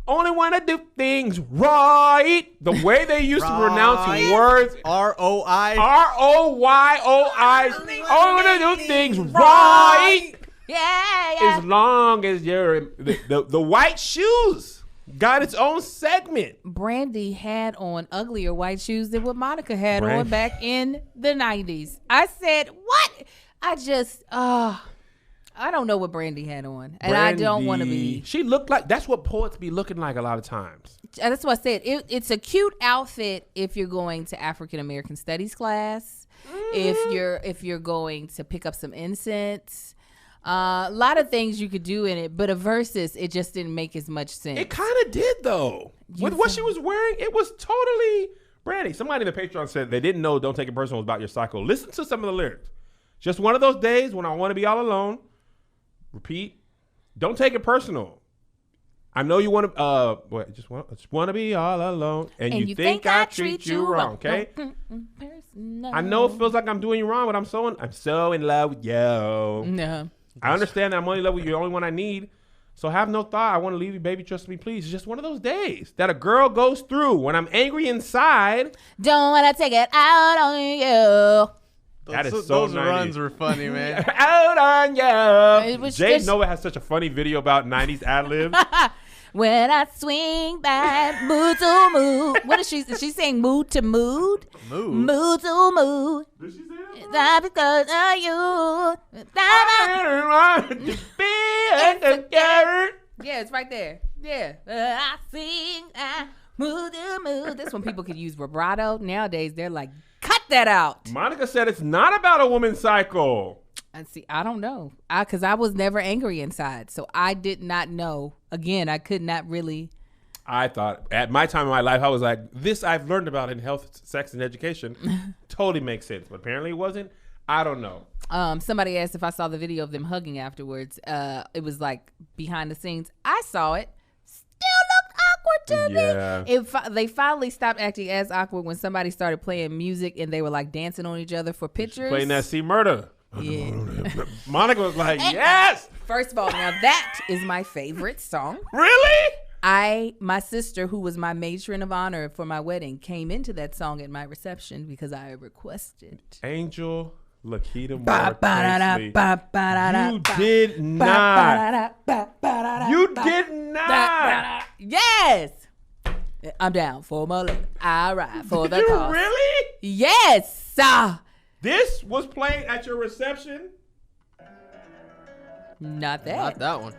only wanna do things right. The way they used to pronounce words. R-O-I. R-O-Y-O-I. Only wanna do things right. Yeah. As long as you're the white shoes got its own segment. Brandy had on uglier white shoes than what Monica had on back in the 90s. I said, what? I don't know what Brandy had on. And I don't want to be. She looked like, that's what poets be looking like a lot of times. That's what I said. It's a cute outfit if you're going to African American Studies class, if you're going to pick up some incense. A lot of things you could do in it, but a Versus, it just didn't make as much sense. It kind of did, though. With what she was wearing, it was totally Brandy. Somebody in the Patreon said they didn't know Don't Take It Personal was about your cycle. Listen to some of the lyrics. Just one of those days when I want to be all alone. Repeat. Don't take it personal. I know you want to, just want to be all alone, and you think I treat you wrong, okay? I know it feels like I'm doing you wrong, but I'm so in love with you. No. I understand that I'm only in love with you, the only one I need. So have no thought. I want to leave you, baby. Trust me, please. It's just one of those days that a girl goes through when I'm angry inside. Don't want to take it out on you. That is so those 90s. runs were funny, man. Out on you. It was Jade just- Nova has such a funny video about 90s ad-libs. When I swing back, mood to mood. What is she? Is she saying mood to mood? Mood. Mood to mood. Did she say that? That because of you. I want to be together. Yeah, it's right there. Yeah. I sing, mood to mood. That's when people could use vibrato. Nowadays, they're like, cut that out. Monica said it's not about a woman's cycle. And see, I don't know. Because I was never angry inside. So I did not know. Again, I could not really. I thought at my time in my life, I was like, this I've learned about in health, sex, and education. Totally makes sense. But apparently it wasn't. I don't know. Somebody asked if I saw the video of them hugging afterwards. It was like behind the scenes. I saw it. Still looked awkward to me. They finally stopped acting as awkward when somebody started playing music and they were like dancing on each other for pictures. Playing that C Murder. Yeah. Monica was like, yes. First of all, now that is my favorite song. Really? My sister, who was my matron of honor for my wedding, came into that song at my reception because I requested. Angel Lakita Ba, ba, da, da, Moore. ba, ba, da, da, You ba, did ba, not. ba, da, da, ba, ba, da, da, You ba, did da, not. da, da. Yes. I'm down for my love. I ride for the You cause. really? Yes. This was playing at your reception? Not that. Not that one.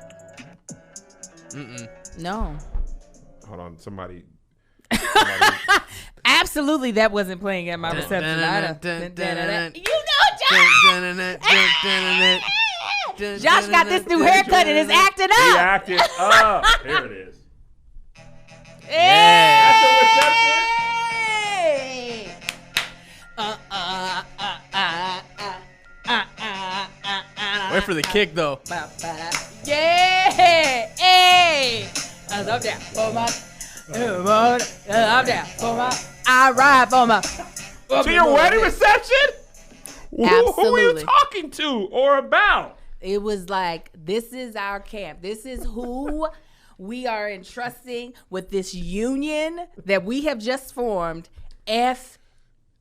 No. Hold on, somebody. Absolutely, that wasn't playing at my reception. You know, Josh. Josh got this new haircut and is acting He up. acted up. Here it is. Hey. At your reception? Wait for the kick though. Yeah. Hey. I'm down for my. I'm down for my. I ride for my. To your wedding reception? Who were you Absolutely. talking to or about? It was like, this is our camp. This is who we are entrusting with this union that we have just formed. F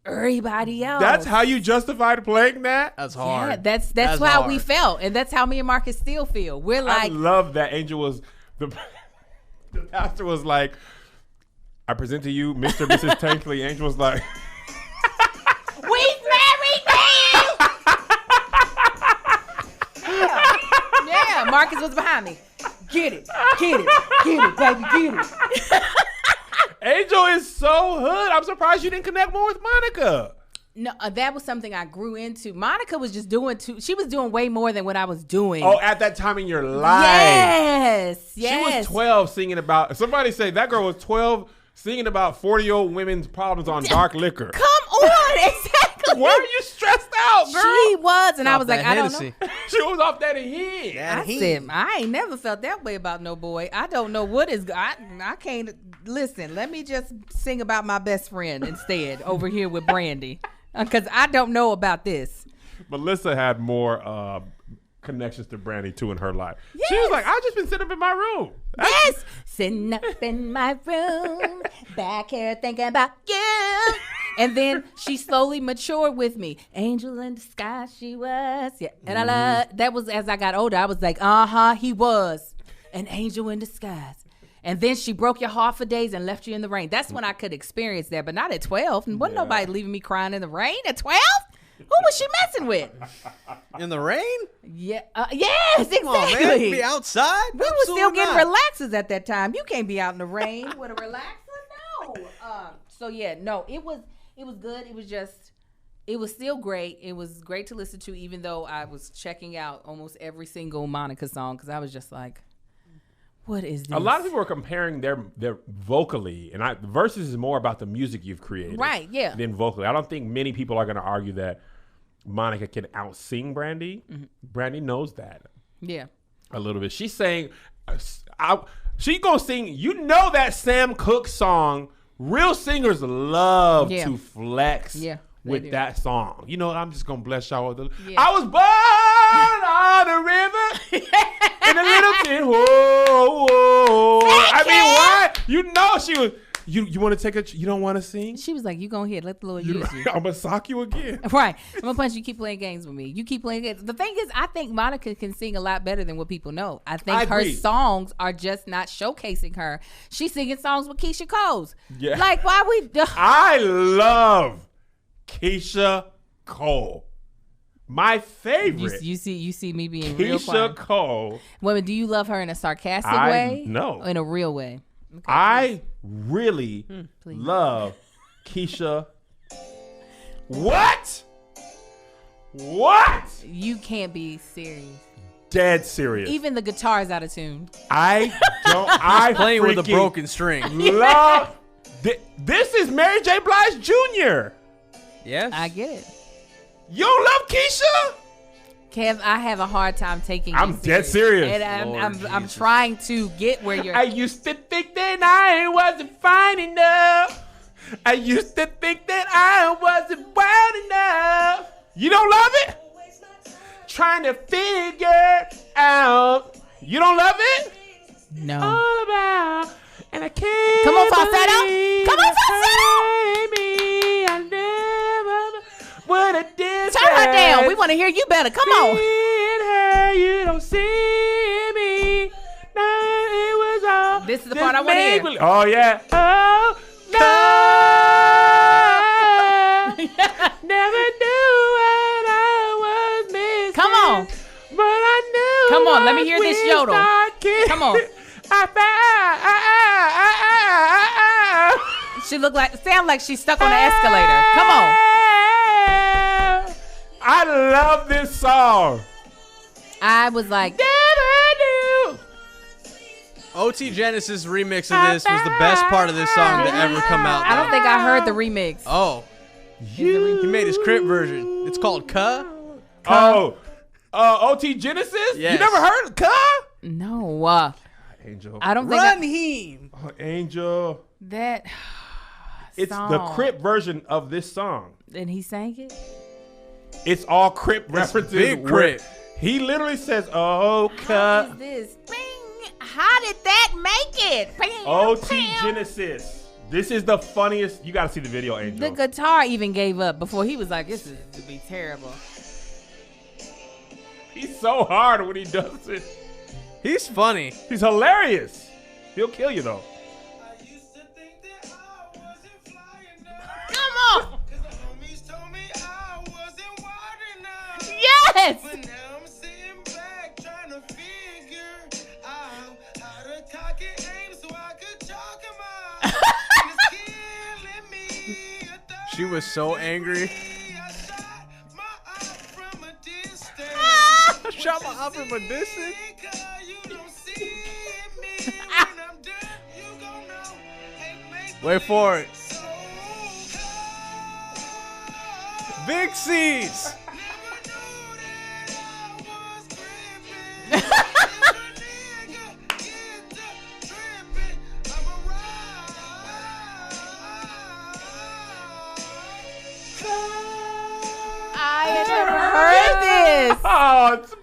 everybody else. That's how you justified playing that? That's hard. Yeah, that's how hard. we felt, and that's how me and Marcus still feel. We're I like, love that Angel was the pastor was like, I present to you Mr. and Mrs. Tankley. Angel was like, we married now. Yeah, Marcus was behind me. Get it, baby, get it. Angel is so hood. I'm surprised you didn't connect more with Monica. No, that was something I grew into. Monica was just she was doing way more than what I was doing. Oh, at that time in your life. Yes. She was 12 singing about, somebody say that girl was 12 singing about 40-year-old women's problems on dark liquor. Come on, exactly. Why are you stressed out, girl? She was, and I Off was like, that I don't Hennessy. know. She was off that heat. I said, I ain't never felt that way about no boy. I don't know what is. I can't listen. Let me just sing about my best friend instead over here with Brandy, because I don't know about this. Melissa had more connections to Brandy too in her life. She was Yes. like, I've just been sitting up in my room. Yes, sitting up in my room, back here thinking about you. And then she slowly matured with me. Angel in the sky, she was. Yeah, and I love that was as I got older. I was like, he was an angel in disguise. And then she broke your heart for days and left you in the rain. That's when I could experience that, but not at 12. And wasn't nobody leaving me crying in the rain at 12. Who was she messing with? In the rain? Yeah, yes, exactly. Come on, man. Be outside. We were still getting relaxers at that time. You can't be out in the rain with a relaxer. No. So yeah, no, it was good. It was still great. It was great to listen to, even though I was checking out almost every single Monica song because I was just like, what is this? A lot of people are comparing their vocally, and Versus is more about the music you've created, Right, yeah. than vocally. I don't think many people are going to argue that Monica can out-sing Brandy. Mm-hmm. Brandy knows that Yeah. a little bit. She's saying, She gonna sing. You know that Sam Cooke song. Real singers love Yeah. to flex Yeah, they with do. that song. You know, I'm just gonna bless y'all with the. Yeah. I was born on the river in a little tin. Whoa, whoa. I mean, why? You know she was. You want to take a? You don't want to sing? She was like, "You go ahead, let the Lord use you." I'm gonna sock you again. Right. I'm gonna punch you. Keep playing games with me. You keep playing games. The thing is, I think Monica can sing a lot better than what people know. I think I her agree. songs are just not showcasing her. She's singing songs with Keisha Cole's. Yeah. Like, why we? I love Keisha Cole. My favorite. You see me being real Keisha quiet. Cole. Women, do you love her in a sarcastic I- way? no. In a real way. Okay, I really please. love Keisha. What? What? you can't be serious. Dead serious. Even the guitar's out of tune. I don't. I Playing with a freaking broken string. Love. This is Mary J. Blige Jr. Yes. I get it. You don't love Keisha? Kev, I have a hard time taking. I'm you dead serious. and Lord I'm Jesus. trying to get where you're. I used to think that I wasn't fine enough. I used to think that I wasn't wild enough. You don't love it? Trying to figure out. You don't love it? No. All about. And I can't. Come on, falsetto. believe Come on, it made me. I never would have did. Turn her down. We want to hear you better. Come on. Her, you don't see me. No, it was all. This is the part I wanna hear. make-believe. Oh yeah. Oh no. Never knew what I was missing. Come on. But I knew. Come on, let me once hear this we yodel. started. Come on. I She sound like she's stuck on the escalator. Come on. I love this song. I was like, Never knew. OT Genesis remix of this was the best part of this song to ever come out. I don't think I heard the remix. Oh, he made his crypt version. It's called Cuh. Oh, OT Genesis? Yes. You never heard of Cuh? No. Angel. I don't think Run him. Oh, Angel. that. It's the song. Crip version of this song. And he sang it? It's all Crip references. big where Crip. He literally says, "Oh, How Cuh." is this? Bing. How did that make it? Bing, OT bing. Genesis. This is the funniest. You got to see the video, Angel. The guitar even gave up before he was like, this is to be terrible. He's so hard when he does it. He's funny. He's hilarious. He'll kill you though. Come on. Yes. She was so angry. I shot my eye from a distance. Wait for it. Vixies. I had never heard this. Oh, it's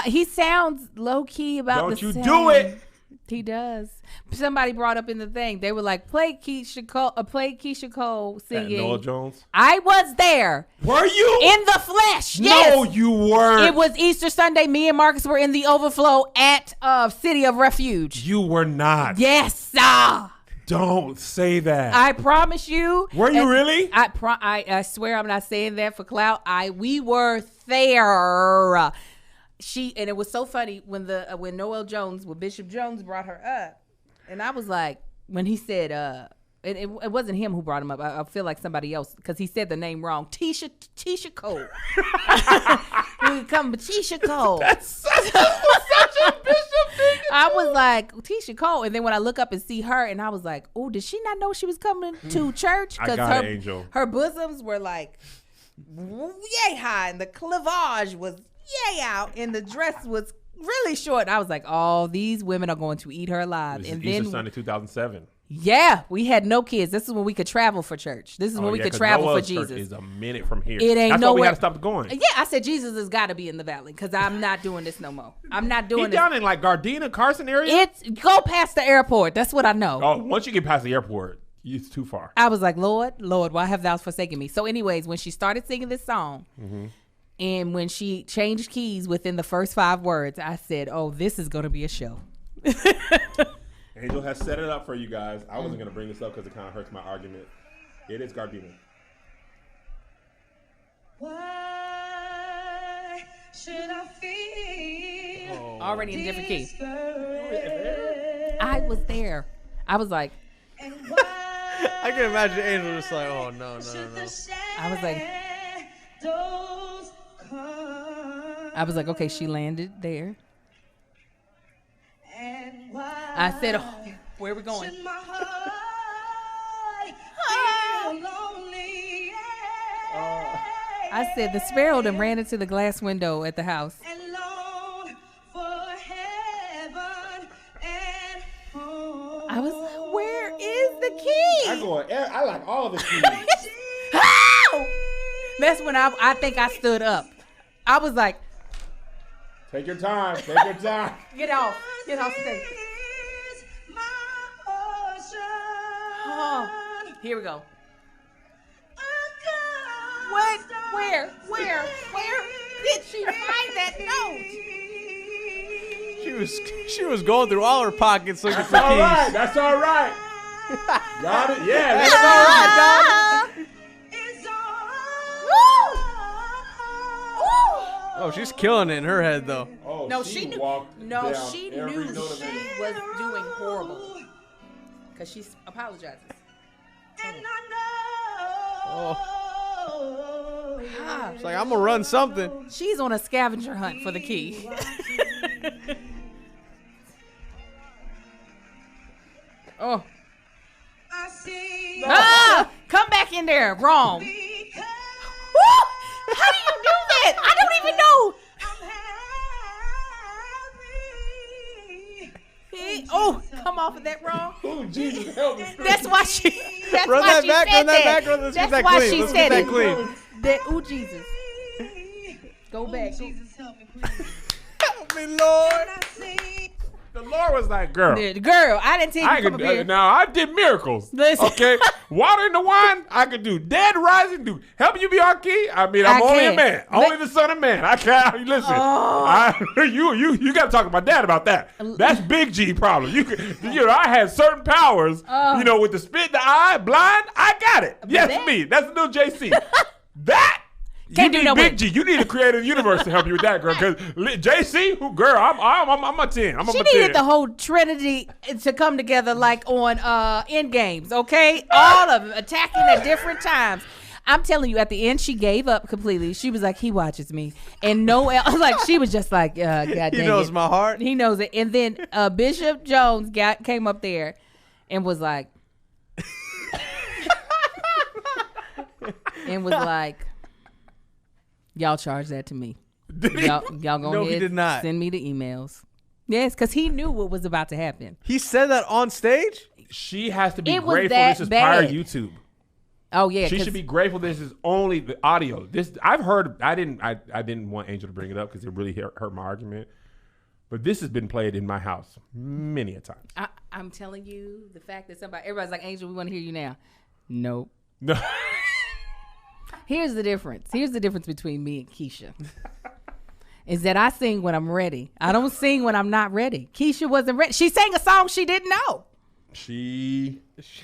great. He sounds low key about Don't the you same. do it. He does. Somebody brought up in the thing. They were like, play Keisha Cole That singing. Noel Jones. I was there Were you? in the flesh. Yes. No, you weren't. It was Easter Sunday. Me and Marcus were in the overflow at City of Refuge. You were not. Yes. Don't say that. I promise you. Were you And really? I swear I'm not saying that for clout. We were there. And it was so funny when Noel Jones, when Bishop Jones brought her up, and I was like, when he said, it wasn't him who brought him up. I feel like somebody else because he said the name wrong. Tisha Cole. We come, Tisha Cole. That's such a Bishop thing. I was like, Tisha Cole. And then when I look up and see her, and I was like, oh, did she not know she was coming to church? I got it, Angel. Her bosoms were like yay high, and the cleavage was yay out, and the dress was really short. I was like, oh, these women are going to eat her alive. This And is Easter then, Sunday 2007. yeah, we had no kids. This is when we could travel for church. This is when we could 'cause travel for Noah's church Jesus. is a minute from here. It ain't That's why we nowhere- had to stop going. Yeah, I said Jesus has got to be in the valley because I'm not doing this no more. I'm not He doing this. down in like Gardena, Carson area. It's go past the airport. That's what I know. Oh, once you get past the airport, it's too far. I was like, Lord, why have thou forsaken me? So, anyways, when she started singing this song, and when she changed keys within the first 5 words, I said, oh, this is going to be a show. Angel has set it up for you guys. I wasn't going to bring this up because it kind of hurts my argument. It is Gardena. Why should I feel Already in a different key. discouraged? I was there. I was like, And why I can imagine Angel just like, oh no. should the I was like- shadows come? I was like, okay, she landed there. And why I said, oh, where are we going? should my heart feel lonely? I said, the sparrow then ran into the glass window at the house. And long for heaven and home. I was, where is the key? I like all of the keys. Ow! That's when I think I stood up. I was like, Take your time. Take your time. get off stage. Is my ocean. Oh, here we go. A What? constant Where did she find that note? She was going through all her pockets looking for All keys. right. That's all right. Got it? Yeah, that's all right, dog. is all. Oh, she's killing it in her head though. Oh, No, she knew. walked No, down she every knew note of she it. was doing horrible because she apologizes. And I know. Ah, It's like I'm gonna run something. she's on a scavenger hunt for the key. Oh, I see. come back in there. Wrong. Because Woo! How do you do that? I don't even know. I'm happy. Oh, come off of that wrong. Oh, Jesus, help me. That's why she. That's Run why that she back, said run that back, run- let's get That's that why clean, she let's said get it. that clean. That, ooh, Jesus. Go back. Jesus, help me, please. Help me, Lord. I see. The Lord was like, girl. Girl, I didn't tell you I to come could up here. now. I did miracles. Listen. Okay, water in the wine. I could do dead rising. Do help you be on key. I mean, I'm I only can't. a man, only the son of man. I can't listen. You got to talk to my dad about that. That's big G problem. I had certain powers. With the spit, the eye, blind. I got it. Yes, that- me. That's the new JC. That. Can't you do need no Big way. G. You need a creative universe to help you with that, girl. Because JC, I'm a 10. I'm She a 10. needed the whole Trinity to come together like on End Games, okay? All of them attacking at different times. I'm telling you, at the end, she gave up completely. She was like, he watches me. And she was just like, God dang He knows it. my heart. He knows it. And then Bishop Jones came up there and was like, y'all charge that to me. Y'all go No, he ahead, did not. send me the emails. Yes, because he knew what was about to happen. He said that on stage. She has to be It was grateful that this is prior bad. YouTube. Oh yeah, She 'cause- should be grateful this is only the audio. This I've heard. I didn't want Angel to bring it up because it really hurt my argument. But this has been played in my house many a time. I'm telling you, the fact that everybody's like, Angel, we want to hear you now. Nope. No, Here's the difference. Here's the difference between me and Keisha. Is that I sing when I'm ready. I don't sing when I'm not ready. Keisha wasn't ready. She sang a song she didn't know. she.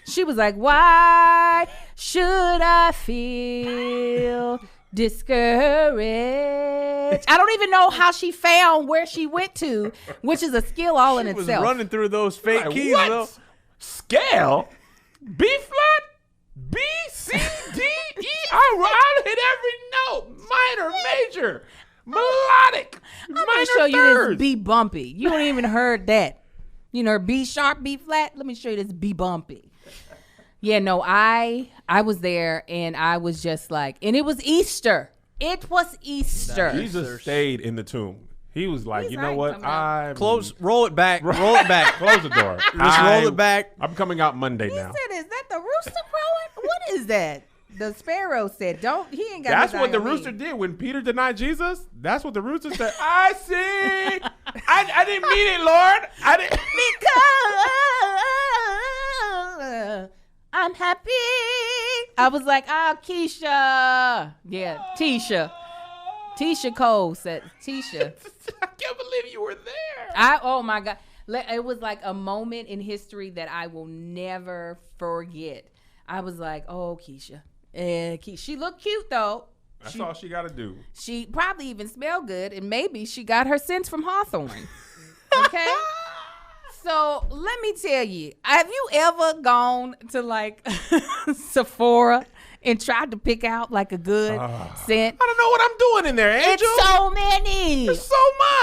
She was like, why should I feel discouraged? I don't even know how she found where she went to, which is a skill all in He was itself. running through those fake Like, keys what? though. Scale, B flat, B C D E. I hit every note. Minor, major, melodic. I'm minor gonna show you thirds. this B bumpy. You ain't even heard that. You know, B sharp, B flat. Let me show you this B bumpy. Yeah, no, I was there and I was just like, and it was Easter. It was Easter. Jesus stayed in the tomb. He was like, He's you know right, what? coming out. Roll it back. Roll it back. Close the door. Just roll it back. I'm coming out Monday He now. said, "Is that the rooster crowing? What is that?" The sparrow said, "Don't." He ain't got. That's his what eye the on me. rooster did when Peter denied Jesus. That's what the rooster said. I see. I didn't mean it, Lord. I didn't. Because I'm happy. I was like, Keisha. Yeah, Tisha. Tisha Cole said, Tisha. I can't believe you were there. Oh my God. It was like a moment in history that I will never forget. I was like, oh, Keisha. She looked cute though. That's all she got to do. She probably even smelled good, and maybe she got her scents from Hawthorne. Okay? So let me tell you, have you ever gone to like Sephora and tried to pick out like a good scent? I don't know what I'm doing in there, Angel. It's so many. It's so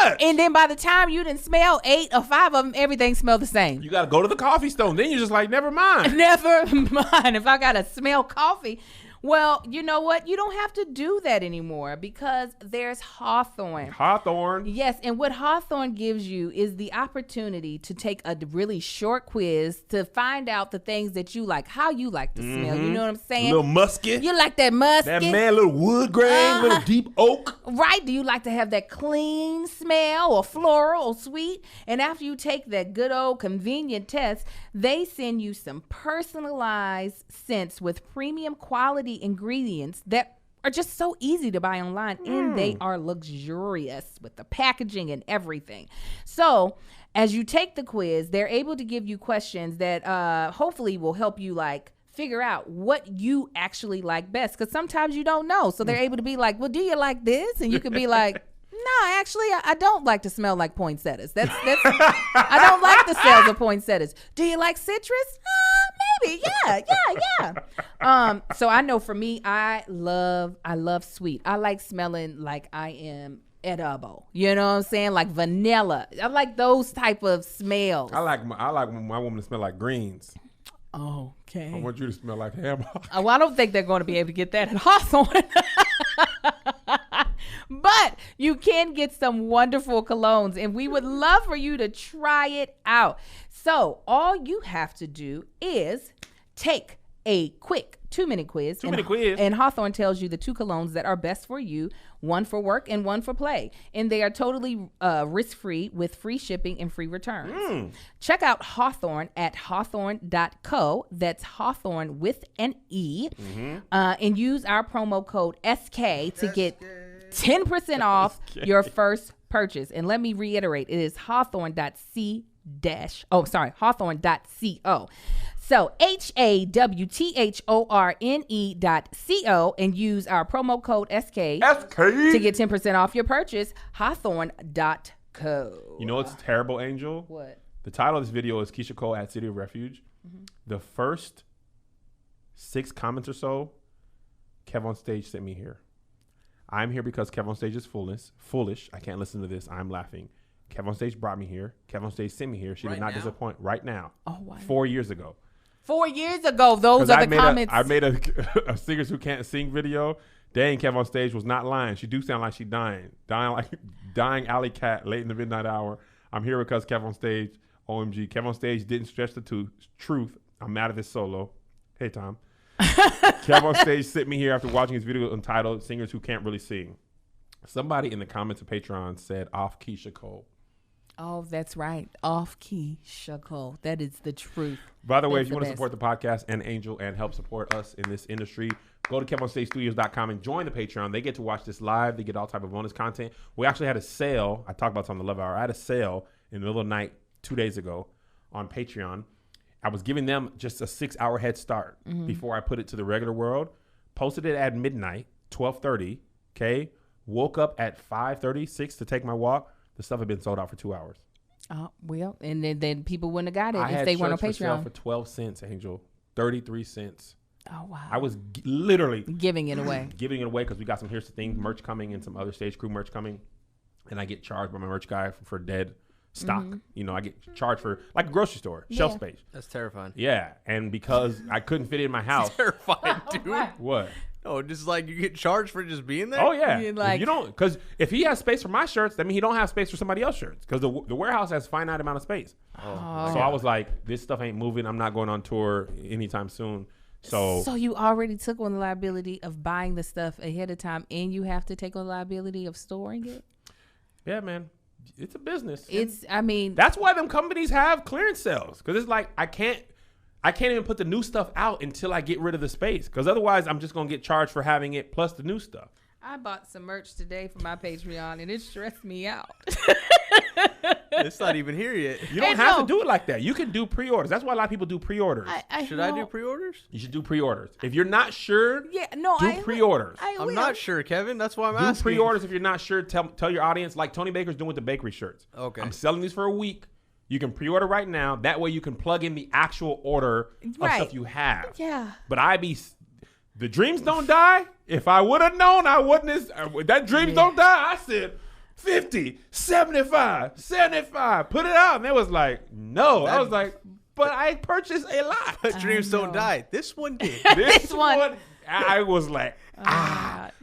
much. And then by the time you didn't smell 8 or 5 of them, everything smelled the same. You got to go to the coffee stone. Then you're just like, never mind. Never mind. If I got to smell coffee. Well, you know what? You don't have to do that anymore because there's Hawthorne. Hawthorne. Yes, and what Hawthorne gives you is the opportunity to take a really short quiz to find out the things that you like, how you like to smell. You know what I'm A saying? little musky. You like that musket? That man, little wood grain, little deep oak. Right? Do you like to have that clean smell or floral or sweet? And after you take that good old convenient test, they send you some personalized scents with premium quality ingredients that are just so easy to buy online, and they are luxurious with the packaging and everything. So as you take the quiz, they're able to give you questions that hopefully will help you like figure out what you actually like best, because sometimes you don't know. So they're able to be like, well, do you like this? And you could be like, no, actually, I don't like to smell like poinsettias. That's I don't like the smells of poinsettias. Do you like citrus? Maybe, yeah. So I know for me, I love sweet. I like smelling like I am edible. You know what I'm saying? Like vanilla. I like those type of smells. I like my woman to smell like greens. Okay. I want you to smell like hamburger. Well, I don't think they're going to be able to get that at Hawthorne. But you can get some wonderful colognes, and we would love for you to try it out. So all you have to do is take a quick 2-minute quiz. 2-minute quiz. And Hawthorne tells you the 2 colognes that are best for you, one for work and one for play. And they are totally risk-free with free shipping and free returns. Check out Hawthorne at hawthorne.co. That's Hawthorne with an E. And use our promo code SK to get 10% off your first purchase. And let me reiterate, it is hawthorne.co. So HAWTHORNE.co, and use our promo code SK to get 10% off your purchase. Hawthorne.co. You know what's terrible, Angel? What? The title of this video is Keisha Cole at City of Refuge. The first 6 comments or so, Kev on Stage sent me here. I'm here because Kev on Stage is foolish. I can't listen to this. I'm laughing. Kev on Stage brought me here. Kev on Stage sent me here. She did not disappoint right now. Oh, wow. 4 years ago. 4 years ago, those are the comments. I made a Singers Who Can't Sing video. Dang, Kev on Stage was not lying. She do sound like she dying like dying alley cat late in the midnight hour. I'm here because Kev on Stage, OMG. Kev on Stage didn't stretch the truth. I'm mad at this solo. Hey, Tom. Kev on Stage sent me here after watching his video entitled Singers Who Can't Really Sing. Somebody in the comments of Patreon said off Keisha Cole. Oh, that's right. Off Keisha Cole. That is the truth. By the way, That's if you want to the support the podcast and Angel and help support us in this industry, go to KevOnStageStudios.com and join the Patreon. They get to watch this live. They get all type of bonus content. We actually had a sale. I talked about this on the Love Hour. I had a sale in the middle of the night 2 days ago on Patreon. I was giving them just a 6-hour head start before I put it to the regular world. Posted it at midnight, 12:30. Okay. Woke up at 5:30, 6 to take my walk. The stuff had been sold out for 2 hours. Well, and then people wouldn't have got it I if had they weren't on shirts for sale Patreon. for 12 cents, Angel. 33 cents. Oh, wow. I was literally Giving it away. giving it away because we got some Here's the Thing merch coming and some other Stage Crew merch coming. And I get charged by my merch guy for dead stock. You know, I get charged for like a grocery store, shelf space. That's terrifying. Yeah. And because I couldn't fit it in my house. Terrifying, dude. What? Oh, just like you get charged for just being there? Oh yeah, You're If like- you don't, because if he has space for my shirts, that means he don't have space for somebody else's shirts. Because the warehouse has finite amount of space. Oh. So I was like, this stuff ain't moving. I'm not going on tour anytime soon. So So you already took on the liability of buying the stuff ahead of time, and you have to take on the liability of storing it. yeah, man, it's a business. It's, I mean, That's why them companies have clearance sales, because it's like I can't even put the new stuff out until I get rid of the space, because otherwise I'm just gonna get charged for having it plus the new stuff. I bought some merch today for my Patreon, and it stressed me out. It's not even here yet. You don't Hey, have no. to do it like that. You can do pre-orders. That's why a lot of people do pre-orders. Should I do pre-orders? You should do pre-orders. If you're not sure, Yeah, no, do I pre-orders. I'm not sure, Kevin. That's why I'm Do asking. pre-orders if you're not sure. Tell your audience, like Tony Baker's doing with the bakery shirts. Okay. I'm selling these for a week. You can pre-order right now. That way you can plug in the actual order of Right. stuff you have. Yeah. But the dreams don't die. If I would have known, I wouldn't have. That dreams don't die. I said 50, 75, 75. Put it out. And it was like, no. I was like, but I purchased a lot. But dreams know. don't die. This one did. This one. one, I was like,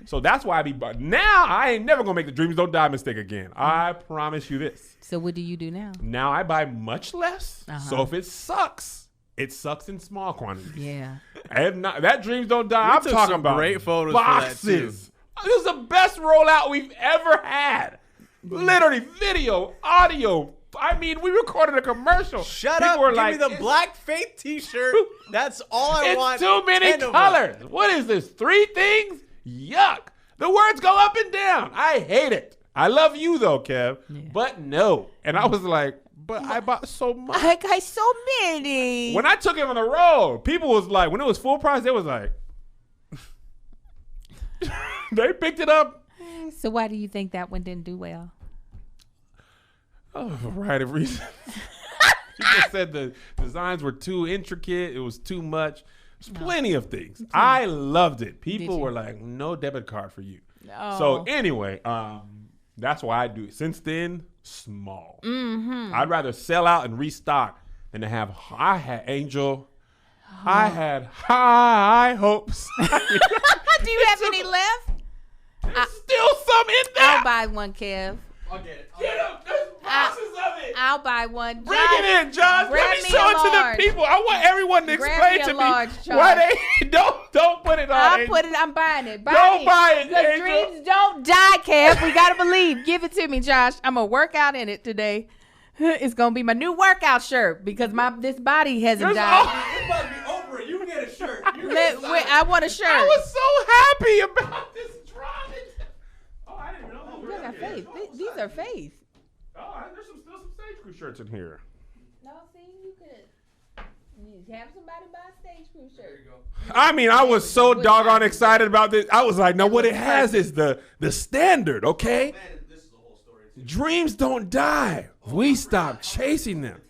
So that's why now I ain't never gonna make the dreams don't die mistake again. I promise you this. So what do you do now? Now I buy much less. Uh-huh. So if it sucks in small quantities. Yeah. And not, that dreams don't die. We I'm took talking some about great photos for that, too. boxes. This is the best rollout we've ever had. Literally, video, audio. I mean, we recorded a commercial. Shut People up. were Give like, me the "It's- Black Faith t-shirt. That's all I It's want. too many 10 of them. colors. What is this? 3 things? Yuck. The words go up and down. I hate it. I love you though, Kev. But no. And I was like, but I bought so much. I got so many. When I took it on the road, people was like, when it was full price, they was like, they picked it up. So why do you think that one didn't do well? Oh, for a variety of reasons. People said the designs were too intricate. It was too much. There's plenty of things. I loved it. People you? were like, no debit card for you. No. So anyway, that's why I do it. Since then, small. I'd rather sell out and restock than to have. I had Angel. I had high hopes. Do you have any left? There's still some in there. I'll buy one, Kev. I'll get it. Get 'em. There's boxes of it. I'll buy one. Bring it in, Josh. Let grab me me show a it to large. the people. I want everyone to Grab explain me a to large, me Josh. why they don't put it on. I'll Angel. put it. I'm buying it. Don't buy it, Because Angel. dreams don't die, Kev. We gotta believe. Give it to me, Josh. I'm gonna work out in it today. It's gonna be my new workout shirt because this body hasn't There's died. It's about to be over. You can get a shirt. I want a shirt. I was so happy about this drop. Oh, I didn't know. You got faith. These are faith. Oh, there's still some stage crew shirts in here. No, see, you could have somebody buy a stage crew shirt. I mean, I was so doggone excited about this. I was like, no, what it has is the standard, okay? This is the whole story. Dreams don't die. We stop chasing them.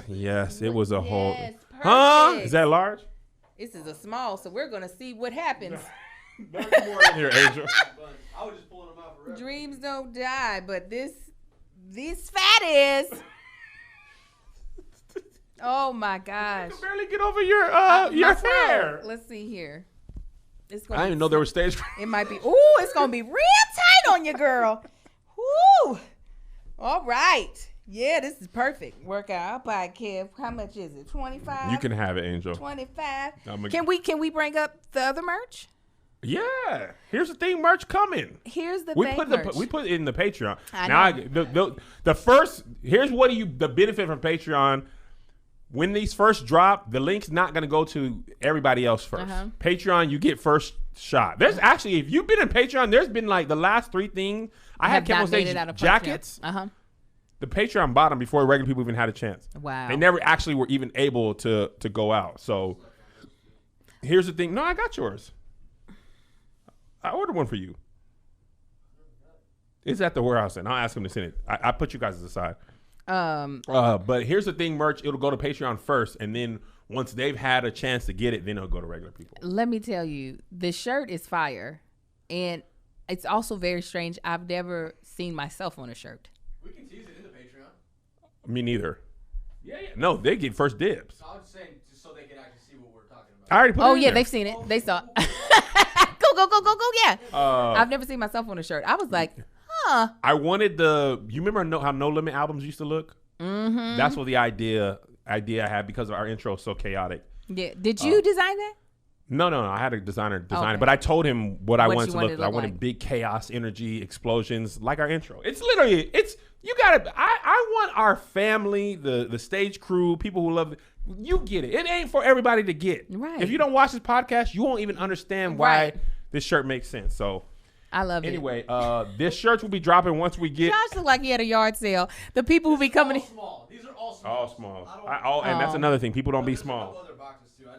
Yes, it was a whole. Yes, Huh? perfect. Is that large? This is a small, so we're gonna see what happens. There's more in here, Angel. I was just pulling them out forever. Dreams don't die, but this fat is. Oh my gosh. You barely get over your My fro. hair. Let's see here. It's I gonna didn't even know there was stage. It might be. Ooh, it's gonna be real tight on you, girl. Woo. All right. Yeah, this is perfect. Workout. I'll buy it, Kev. How much is it? 25. You can have it, Angel. 25. I'ma- Can we bring up the other merch? Yeah. Here's the thing, merch coming. Here's the We thing. put merch. we put it in the Patreon. I Now know. the first here's what the benefit from Patreon. When these first drop, the link's not gonna go to everybody else 1st Uh-huh. Patreon, you get first shot. There's actually, if you've been in Patreon, there's been like the last 3 things. I had Have not Kevin made Stage it out of jackets. Uh-huh. The Patreon bottom before regular people even had a chance. Wow. They never actually were even able to go out. So here's the thing. No, I got yours. I ordered one for you. It's at the warehouse, and I'll ask him to send it. I put you guys aside. But here's the thing, merch. It'll go to Patreon first, and then once they've had a chance to get it, then it'll go to regular people. Let me tell you, the shirt is fire. And it's also very strange. I've never seen myself on a shirt. We can tease it in the Patreon. Me neither. Yeah. No, they get first dibs. I was just saying, just so they can actually see what we're talking about. I already put it Oh, in yeah, there. they've seen it. They saw. go. Yeah. Uh, I've never seen myself on a shirt. I was like, huh. I wanted you remember how No Limit albums used to look? Mm-hmm. That's what the idea I had because our intro is so chaotic. Yeah. Did you design that? No. I had a designer design Okay. it, but I told him what I What wanted you to wanted look to like. I look wanted like. big chaos, energy, explosions, like our intro. It's literally, you gotta, I want our family, the stage crew, people who love it. You get it. It ain't for everybody to get. Right. If you don't watch this podcast, you won't even understand why Right. this shirt makes sense. So I love it. anyway, this shirts will be dropping once we get Josh looked like he had a yard sale. The people who be coming. Small. These are all small. all small. And that's another thing. People don't be small. Other boxes too. I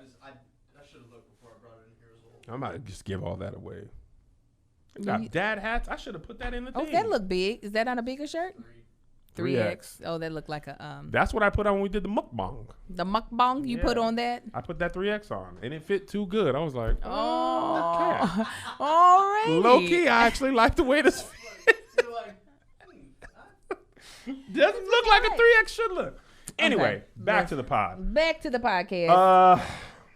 should have looked before I brought it in here as well. I'm about to just give all that away. We got dad hats. I should have put that in the Oh, thing. that look big. Is that on a bigger shirt? 3X. Oh, that looked like a That's what I put on when we did the mukbang. the mukbang you Yeah. put on that. I put that 3X on, and it fit too good. I was like, Oh, alrighty. low key, I actually like the way this fits. Doesn't look like a 3X should look. Anyway, back Yes. to the pod. Back to the podcast.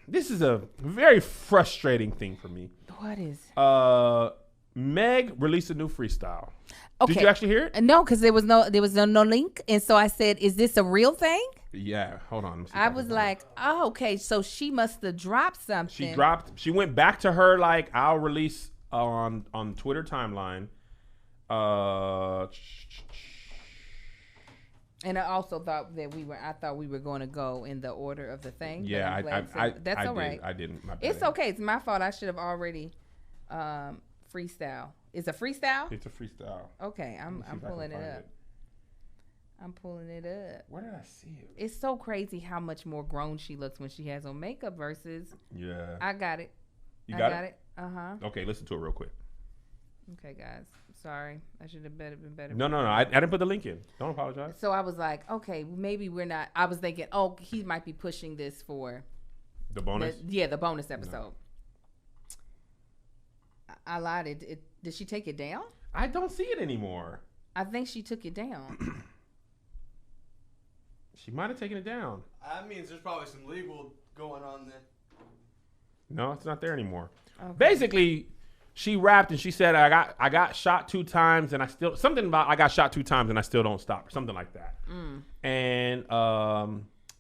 This is a very frustrating thing for me. What is? Meg released a new freestyle. Okay. Did you actually hear it? No, because there was no link, and so I said, "Is this a real thing?" Yeah. Hold on. Let me see if I can was find it. like, "Oh, okay." So she must have dropped something. She went back to her like I'll release on Twitter timeline. And I also thought that I thought we were going to go in the order of the thing. but Yeah, I'm glad that's all right. I didn't. My It's bad. okay. It's my fault. I should have already freestyle. It's a freestyle. It's a freestyle. Okay, I'm Let me see if I can pulling it find up. I'm pulling it up. Where did I see it? It's so crazy how much more grown she looks when she has on makeup versus. Yeah. I got it. You I got got it? it. Okay, listen to it real quick. Okay, guys. Sorry, I should have been better. No. I didn't put the link in. Don't apologize. So I was like, okay, maybe we're not. I was thinking, oh, he might be pushing this for The bonus. the bonus episode. I lied. Did she take it down? I don't see it anymore. I think she took it down. She might have taken it down. That means there's probably some legal going on there. No, it's not there anymore. Okay. Basically, she rapped and she said, "I got shot 2 times and I still something about I got shot 2 times and I still don't stop," or something like that. And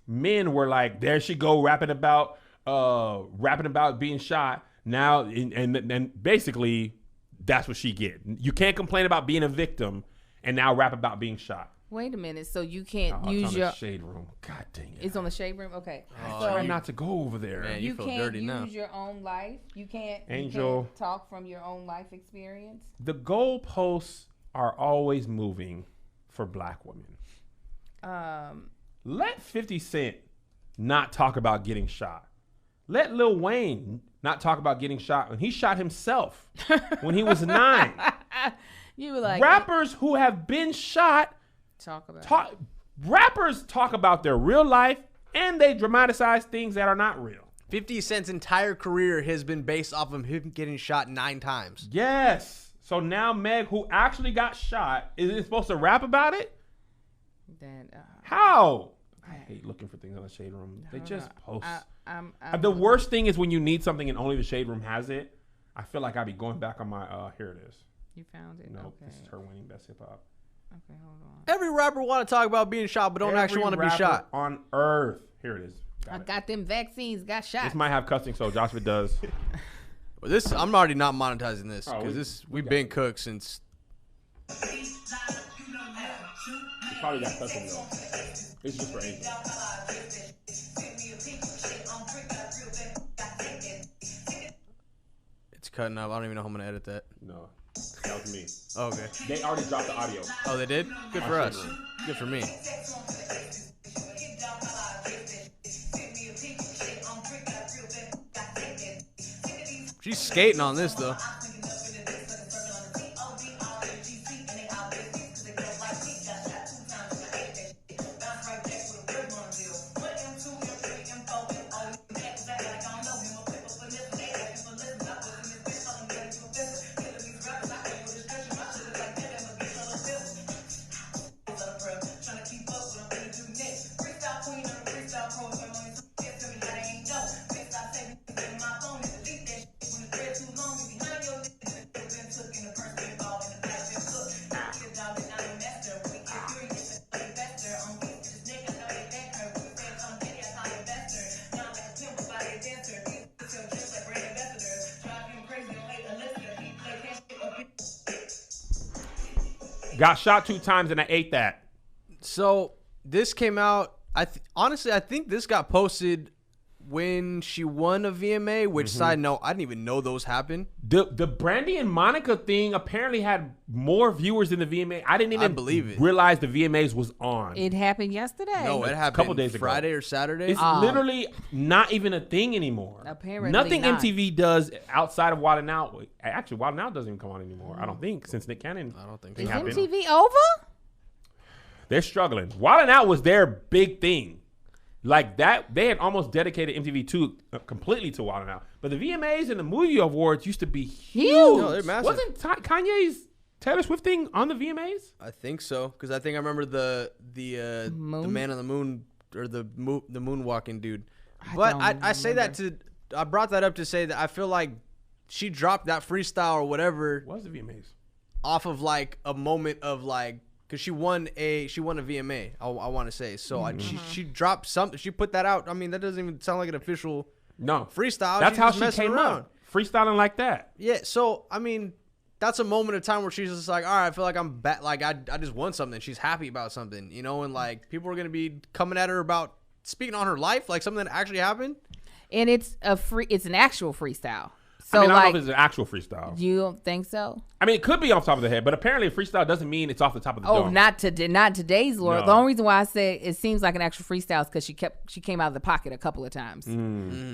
men were like, "There she go rapping about being shot." Now and basically, that's what she get. You can't complain about being a victim and now rap about being shot. Wait a minute. So you can't Oh, use it's on your. the shade room. God dang it! It's on the shade room. Okay. Try not to go over there. Man, You you feel can't dirty use now. your own life. You can't. Angel. You can't talk from your own life experience. The goalposts are always moving for black women. Let 50 Cent not talk about getting shot. Let Lil Wayne not talk about getting shot when he shot himself when he was 9. You were like Rappers who have been shot talk about. rappers talk about their real life and they dramatize things that are not real. 50 Cent's entire career has been based off of him getting shot 9 times. Yes. So now Meg, who actually got shot, isn't supposed to rap about it? That, How? I hate looking for things on the shade room. They just post. I'm The worst thing is when you need something and only the shade room has it. I feel like I'd be going back on my here it is. You found it. Nope, Okay. this is her winning best hip hop. Okay, hold on. Every rapper want to talk about being shot, but don't actually want to be rapper shot. on earth. Here it is. I Got it. got them vaccines. Got shot. This might have cussing, so Joshua does. But this, I'm already not monetizing this Oh, because we we've got been it. cooked since. It probably got cussing though. It's just for Angel. It's cutting up. I don't even know how I'm gonna edit that. No, that was me. Oh, okay. They already dropped the audio. Oh, they did. Good for On us. Shade Room. Good for me. She's skating on this though. Got shot 2 times and I ate that. So this came out. Honestly, I think this got posted when she won a VMA. Which side note, I didn't even know those happened. The Brandy and Monica thing apparently had more viewers than the VMA. I didn't even believe it. realize the VMAs was on. It happened yesterday. No, it happened couple days ago. Friday or Saturday. It's literally not even a thing anymore. Apparently nothing not. MTV does outside of Wild 'N Out. Actually, Wild 'N Out doesn't even come on anymore. I don't think since Nick Cannon. I don't think thing Is so. happened. MTV over? They're struggling. Wild 'N Out was their big thing. Like that, they had almost dedicated MTV completely to Wild 'N Out. But the VMAs and the movie awards used to be huge. No, they're massive. Wasn't Kanye's Taylor Swift thing on the VMAs? I think so, because I think I remember the Moon? man on the moon or the moonwalking dude. But don't I say that I brought that up to say that I feel like she dropped that freestyle or whatever What was the VMAs? off of like a moment of like, because she won a VMA. I want to say so. She dropped something. She put that out. I mean, that doesn't even sound like an official No. freestyle. That's She's how just she messing came around. up. Freestyling like that. Yeah, so I mean, that's a moment of time where she's just like, all right, I feel like I'm back. Like I just won something. She's happy about something, you know, and like people are gonna be coming at her about speaking on her life, like something that actually happened. And it's an actual freestyle. So I mean, I don't like, know if it's an actual freestyle. you don't think so? I mean, it could be off the top of the head, but apparently a freestyle doesn't mean it's off the top of the Oh, dome. not today's Lord. No. The only reason why I say it seems like an actual freestyle is because she came out of the pocket a couple of times.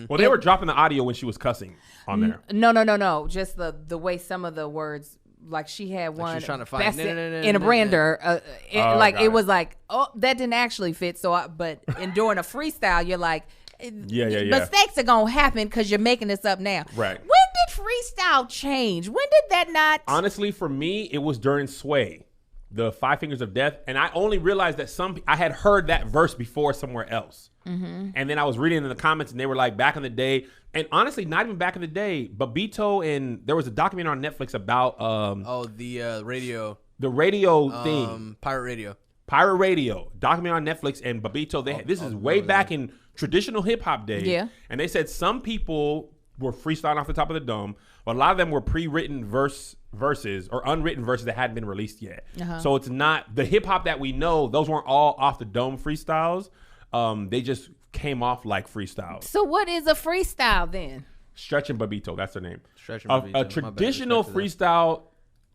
Well, they were dropping the audio when she was cussing on there. No. Just the way some of the words, like she had one was trying to find best no, in a no, brander, Oh, like got it it. was like, oh, that didn't actually fit. So, but in doing a freestyle, you're like, Yeah. mistakes are gonna happen because you're making this up now. Right. When did freestyle change? When did that not? Honestly, for me, it was during Sway, the 5 Fingers of Death, and I only realized that I had heard that verse before somewhere else. And then I was reading in the comments, and they were like, back in the day, and honestly, not even back in the day, Babito, and there was a documentary on Netflix about The radio, the radio thing, pirate radio. Pirate Radio, documentary on Netflix, and Babito. This is way back in traditional hip hop days. Yeah. And they said some people were freestyling off the top of the dome, but a lot of them were pre-written verses or unwritten verses that hadn't been released yet. So it's not the hip hop that we know. Those weren't all off the dome freestyles. They just came off like freestyles. So what is a freestyle then? Stretch and Babito, that's their name. Stretch and Babito, my A bad, traditional respect to them. freestyle,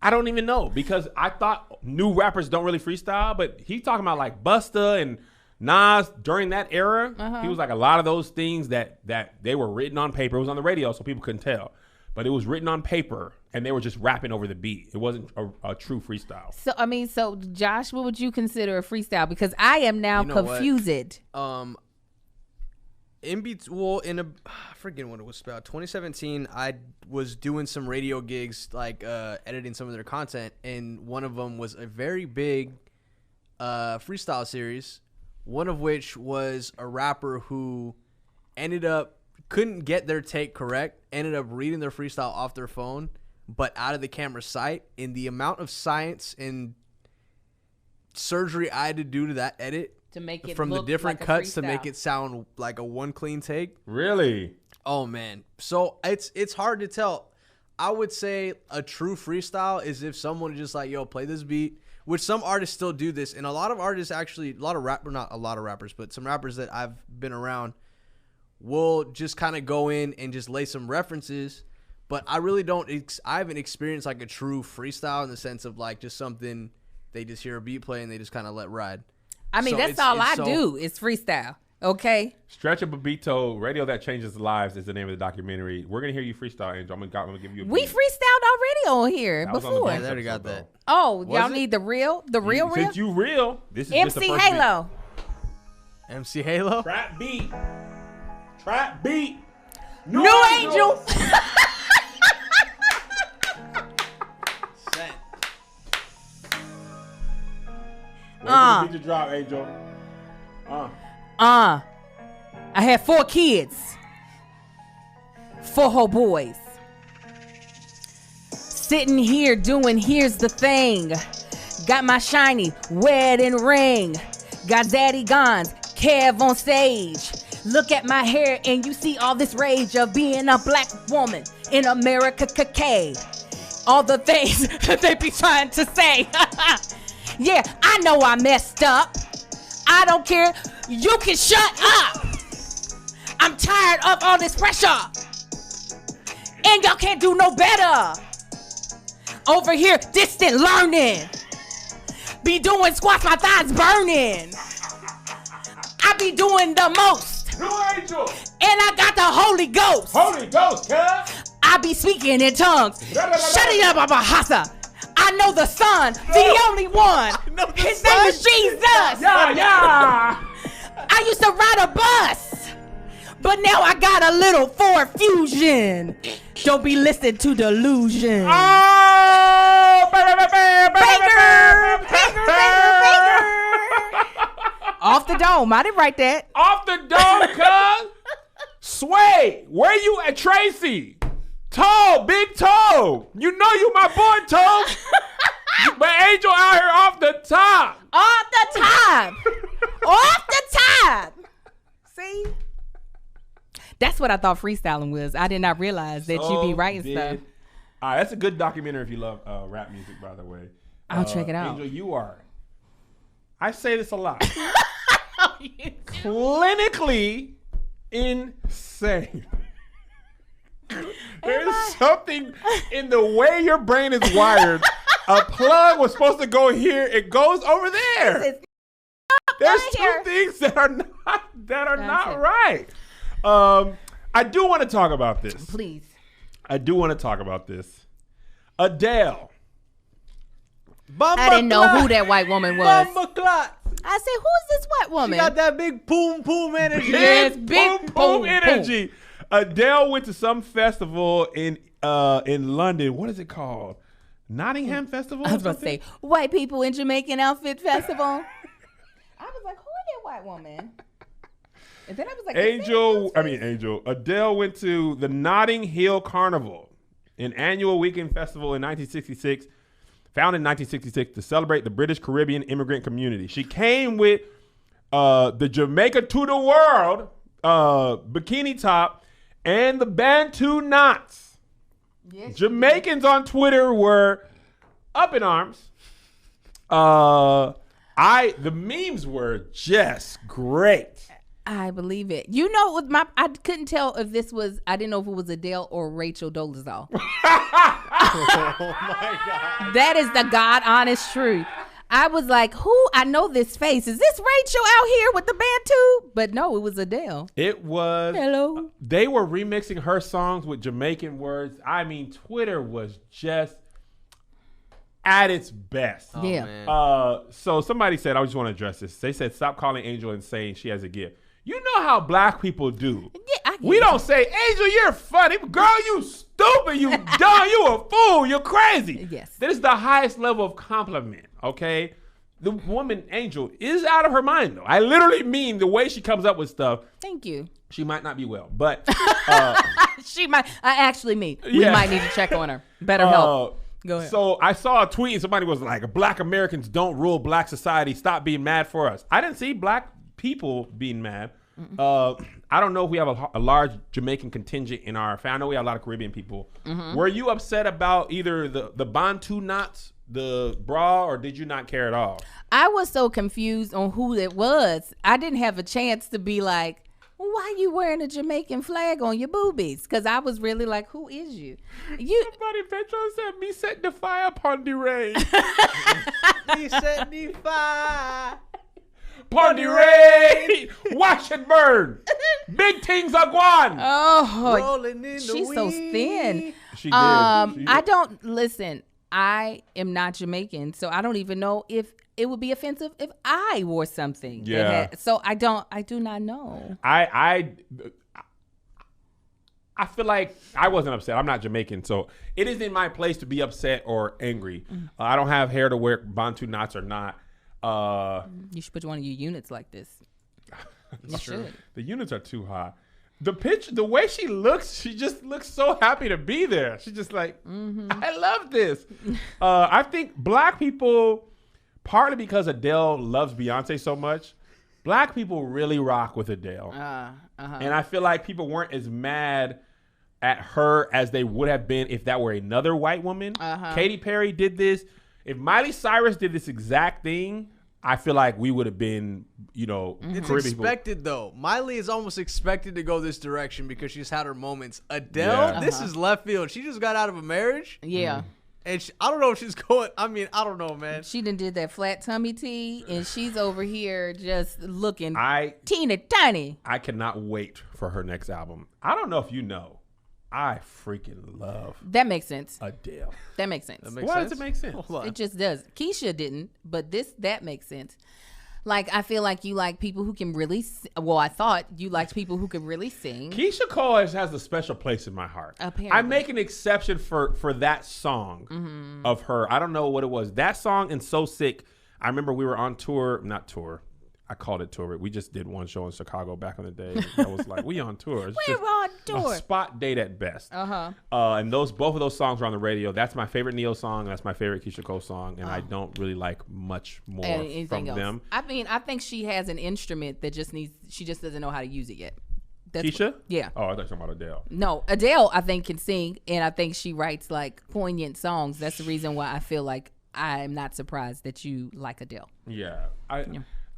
I don't even know, because I thought new rappers don't really freestyle, but he talking about like Busta and Nas during that era. He was like a lot of those things that they were written on paper. It was on the radio, so people couldn't tell, but it was written on paper, and they were just rapping over the beat. It wasn't a true freestyle. So Josh, what would you consider a freestyle? Because I am now You know what? confused. I forget what it was about. 2017, I was doing some radio gigs, like editing some of their content, and one of them was a very big freestyle series. One of which was a rapper who couldn't get their take correct, ended up reading their freestyle off their phone, but out of the camera's sight. In the amount of science and surgery I had to do to that edit, To make it from the look different like a cuts to freestyle. make it sound like a one clean take. Really? Oh man. So it's hard to tell. I would say a true freestyle is if someone is just like, yo, play this beat, which some artists still do this. And a lot of artists actually, not a lot of rappers, but some rappers that I've been around will just kind of go in and just lay some references. But I really I haven't experienced like a true freestyle in the sense of like just something they just hear a beat play and they just kind of let ride. I mean, So that's it's- all it's I so- do is freestyle. Okay. Stretch and Babito, Radio That Changes Lives is the name of the documentary. We're gonna hear you freestyle, Angel. I'm gonna give you a We beat. freestyled already on here That was on the before. bonus I already got episode, that. Oh, Was y'all it? need the real Since you real, this is just the MC first beat. Halo. MC Halo. Trap beat. Trap beat. New Angel. Wait for the beat to drop, Angel. I had 4 kids. 4 whole boys. Sitting here doing here's the thing. Got my shiny wedding ring. Got Zaddy Gons, Kev on stage. Look at my hair and you see all this rage of being a black woman in America. All the things that they be trying to say. Yeah, I know I messed up. I don't care. You can shut up. I'm tired of all this pressure. And y'all can't do no better. Over here, distant learning. Be doing squats, my thighs burning. I be doing the most. Blue Angel. And I got the Holy Ghost. Holy Ghost, cuz. I be speaking in tongues. Shut it up, Abahasa. I know the Son, the only one. His name is Jesus. Yeah. I used to ride a bus, but now I got a little Ford Fusion. Don't be listening to delusion. Oh, Baker. Off the dome. I didn't write that. Off the dome, cuz. Sway, where you at, Tracy? Toe, big toe. You know you my boy, Toe. But Angel out here off the top. Off the top. Off the top. See? That's what I thought freestyling was. I did not realize that you be writing stuff. All right, that's a good documentary if you love rap music, by the way. I'll check it out. Angel, you are. I say this a lot. Clinically insane. There's something in the way your brain is wired. A plug was supposed to go here. It goes over there. There's two things that are not right. I do want to talk about this. Please. I do want to talk about this. Adele. I didn't know who that white woman was. Clot. I said, who is this white woman? She got that big boom boom energy. Yes, Big big boom boom, energy. Adele went to some festival in London. What is it called? Nottingham Festival? I was about to say, white people in Jamaican Outfit Festival. I was like, who is that white woman? And then I was like, Adele went to the Notting Hill Carnival, an annual weekend festival in 1966, founded in 1966 to celebrate the British Caribbean immigrant community. She came with the Jamaica to the World bikini top and the Bantu knots. Yes, Jamaicans on Twitter were up in arms. The memes were just great. I believe it. You know, with I couldn't tell if this was. I didn't know if it was Adele or Rachel Dolezal. Oh my God. That is the God honest truth. I was like, who? I know this face. Is this Rachel out here with the Bantu? But no, it was Adele. It was. Hello. They were remixing her songs with Jamaican words. I mean, Twitter was just at its best. Oh, yeah. Man. So somebody said, I just want to address this. They said, stop calling Angel and saying she has a gift. You know how black people do. Yeah, We don't say, Angel, you're funny. Girl, you stupid. You dumb. You a fool. You're crazy. Yes. That is the highest level of compliment, okay? The woman, Angel, is out of her mind, though. I literally mean the way she comes up with stuff. Thank you. She might not be well, but... She might. I actually mean we Yeah. might need to check on her. Better help. Go ahead. So I saw a tweet and somebody was like, black Americans don't rule black society. Stop being mad for us. I didn't see black people being mad. I don't know if we have a large Jamaican contingent in our family. I know we have a lot of Caribbean people. Were you upset about either the Bantu knots, the bra, or did you not care at all? I was so confused on who it was. I didn't have a chance to be like, well, why you wearing a Jamaican flag on your boobies? Because I was really like, who is you? Somebody Petro said, me set the fire upon the rain. He set the fire. Upon the rain. Watch it burn. Big things are gone. Oh, Rolling in the she's so thin. She did. I don't listen. I am not Jamaican, so I don't even know if it would be offensive if I wore something. Yeah. So I do not know. I feel like I wasn't upset. I'm not Jamaican, so it isn't my place to be upset or angry. I don't have hair to wear Bantu knots or not. You should put one of your units like this. You should. The units are too high. The picture, the way she looks, she just looks so happy to be there. She's just like, I love this. I think black people, partly because Adele loves Beyonce so much, black people really rock with Adele. And I feel like people weren't as mad at her as they would have been if that were another white woman. Katy Perry did this. If Miley Cyrus did this exact thing, I feel like we would have been, It's Caribbean people. expected though. Miley is almost expected to go this direction because she's had her moments. Adele, Yeah. this is left field. She just got out of a marriage, Yeah. and I don't know if she's going. I mean, I don't know, man. She done did that flat tummy tea, and she's over here just looking I teeny tiny. cannot wait for her next album. I don't know if you know, I freaking love That makes sense. Adele. That makes sense. That makes Why sense. does it make sense? Hold on. It just does. Keisha didn't, but that makes sense. Like, I feel like you like people who can really. Well, I thought you liked people who could really sing. Keisha Cole has a special place in my heart. Apparently. I make an exception for that song of her. I don't know what it was. That song and So Sick. I remember we were on tour, not tour. I called it tour, but we just did one show in Chicago back in the day. I was like, we on tour. It's We're just on a tour. spot date at best. Uh-huh. And both of those songs were on the radio. That's my favorite Neo song. That's my favorite Keisha Cole song, and I don't really like much more And anything from else. them. I mean, I think she has an instrument that she just doesn't know how to use it yet. That's Keisha? Yeah. Oh, I thought you were talking about Adele. No, Adele, I think, can sing, and I think she writes like poignant songs. That's the reason why I feel like I'm not surprised that you like Adele. Yeah,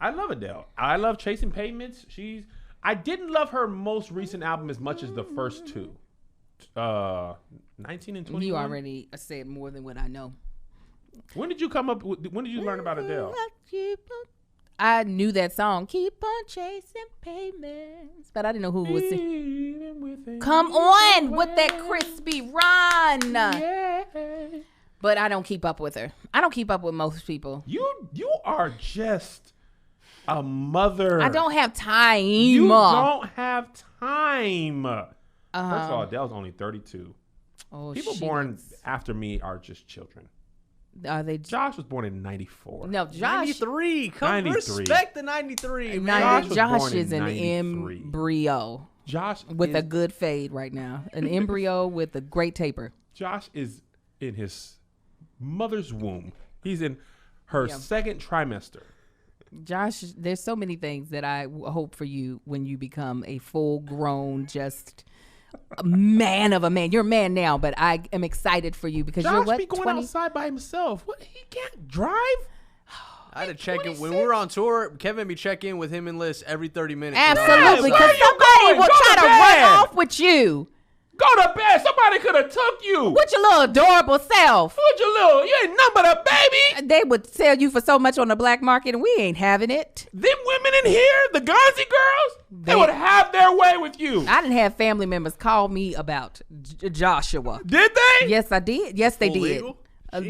I love Adele. I love Chasing Pavements. I didn't love her most recent album as much as the first two. 19 and 21. You already said more than what I know. When did you when did you learn about Adele? I knew that song, Keep on Chasing Pavements, but I didn't know who was singing. Even with Come on with that crispy run. Yeah. But I don't keep up with her. I don't keep up with most people. You are just a mother. I don't have time. You don't have time. First of all, Adele's only 32. Oh, People she born looks- after me are just children. Are they? Josh was born in 94. No, Josh. 93. Come 93. respect the 93, man. Josh was Josh born in is an 93. embryo Josh with is, a good fade right now. An embryo with a great taper. Josh is in his mother's womb. He's in her second trimester. Josh, there's so many things that I hope for you when you become a full-grown, just a man of a man. You're a man now, but I am excited for you because you're Josh what? be going 20? outside by himself. What? He can't drive. I had to check in when we were on tour. Kevin be check in with him and Liz every 30 minutes. Absolutely, Where because are you somebody going? will Go try to to bed. run off with you. Go to bed. Somebody could have took you. With your little adorable self. What you little? You ain't nothing but a baby. They would sell you for so much on the black market, and we ain't having it. Them women in here, the Gonzi girls, they would have their way with you. I didn't have family members call me about Joshua. Did they? Yes, I did. Yes, they Full did. legal? I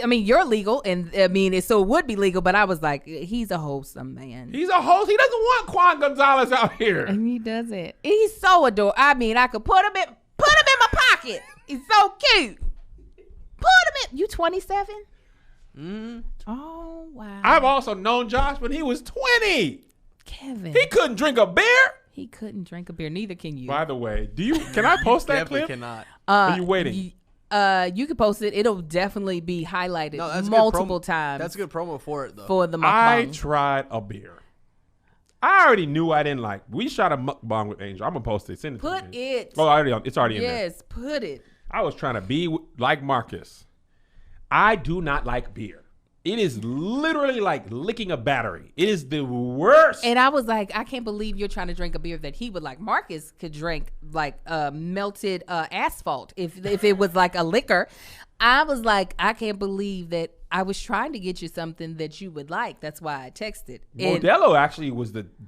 mean, you're legal, and I mean, so it would be legal. But I was like, he's a wholesome man, He's a host. He doesn't want Juan Gonzalez out here. and he doesn't. He's so adorable. I mean, I could put him in my pocket. He's so cute. Put him in. You 27? Oh wow. I've also known Josh when he was 20. Kevin. He couldn't drink a beer. He couldn't drink a beer. Neither can you. By the way, can I post that Definitely clip? cannot. Are you waiting? You can post it. It'll definitely be highlighted No, that's multiple good times. That's good promo for it, though. for the I mukbang. tried a beer. I already knew I didn't like. We shot a mukbang with Angel. I'm gonna post it. Send it Put to me. it. Oh, it's already in there. Yes, put it. I was trying to be like Marcus. I do not like beer. It is literally like licking a battery. It is the worst. And I was like, I can't believe you're trying to drink a beer that he would like. Marcus could drink like melted asphalt if it was like a liquor. I was like, I can't believe that I was trying to get you something that you would like. That's why I texted. And- Modelo actually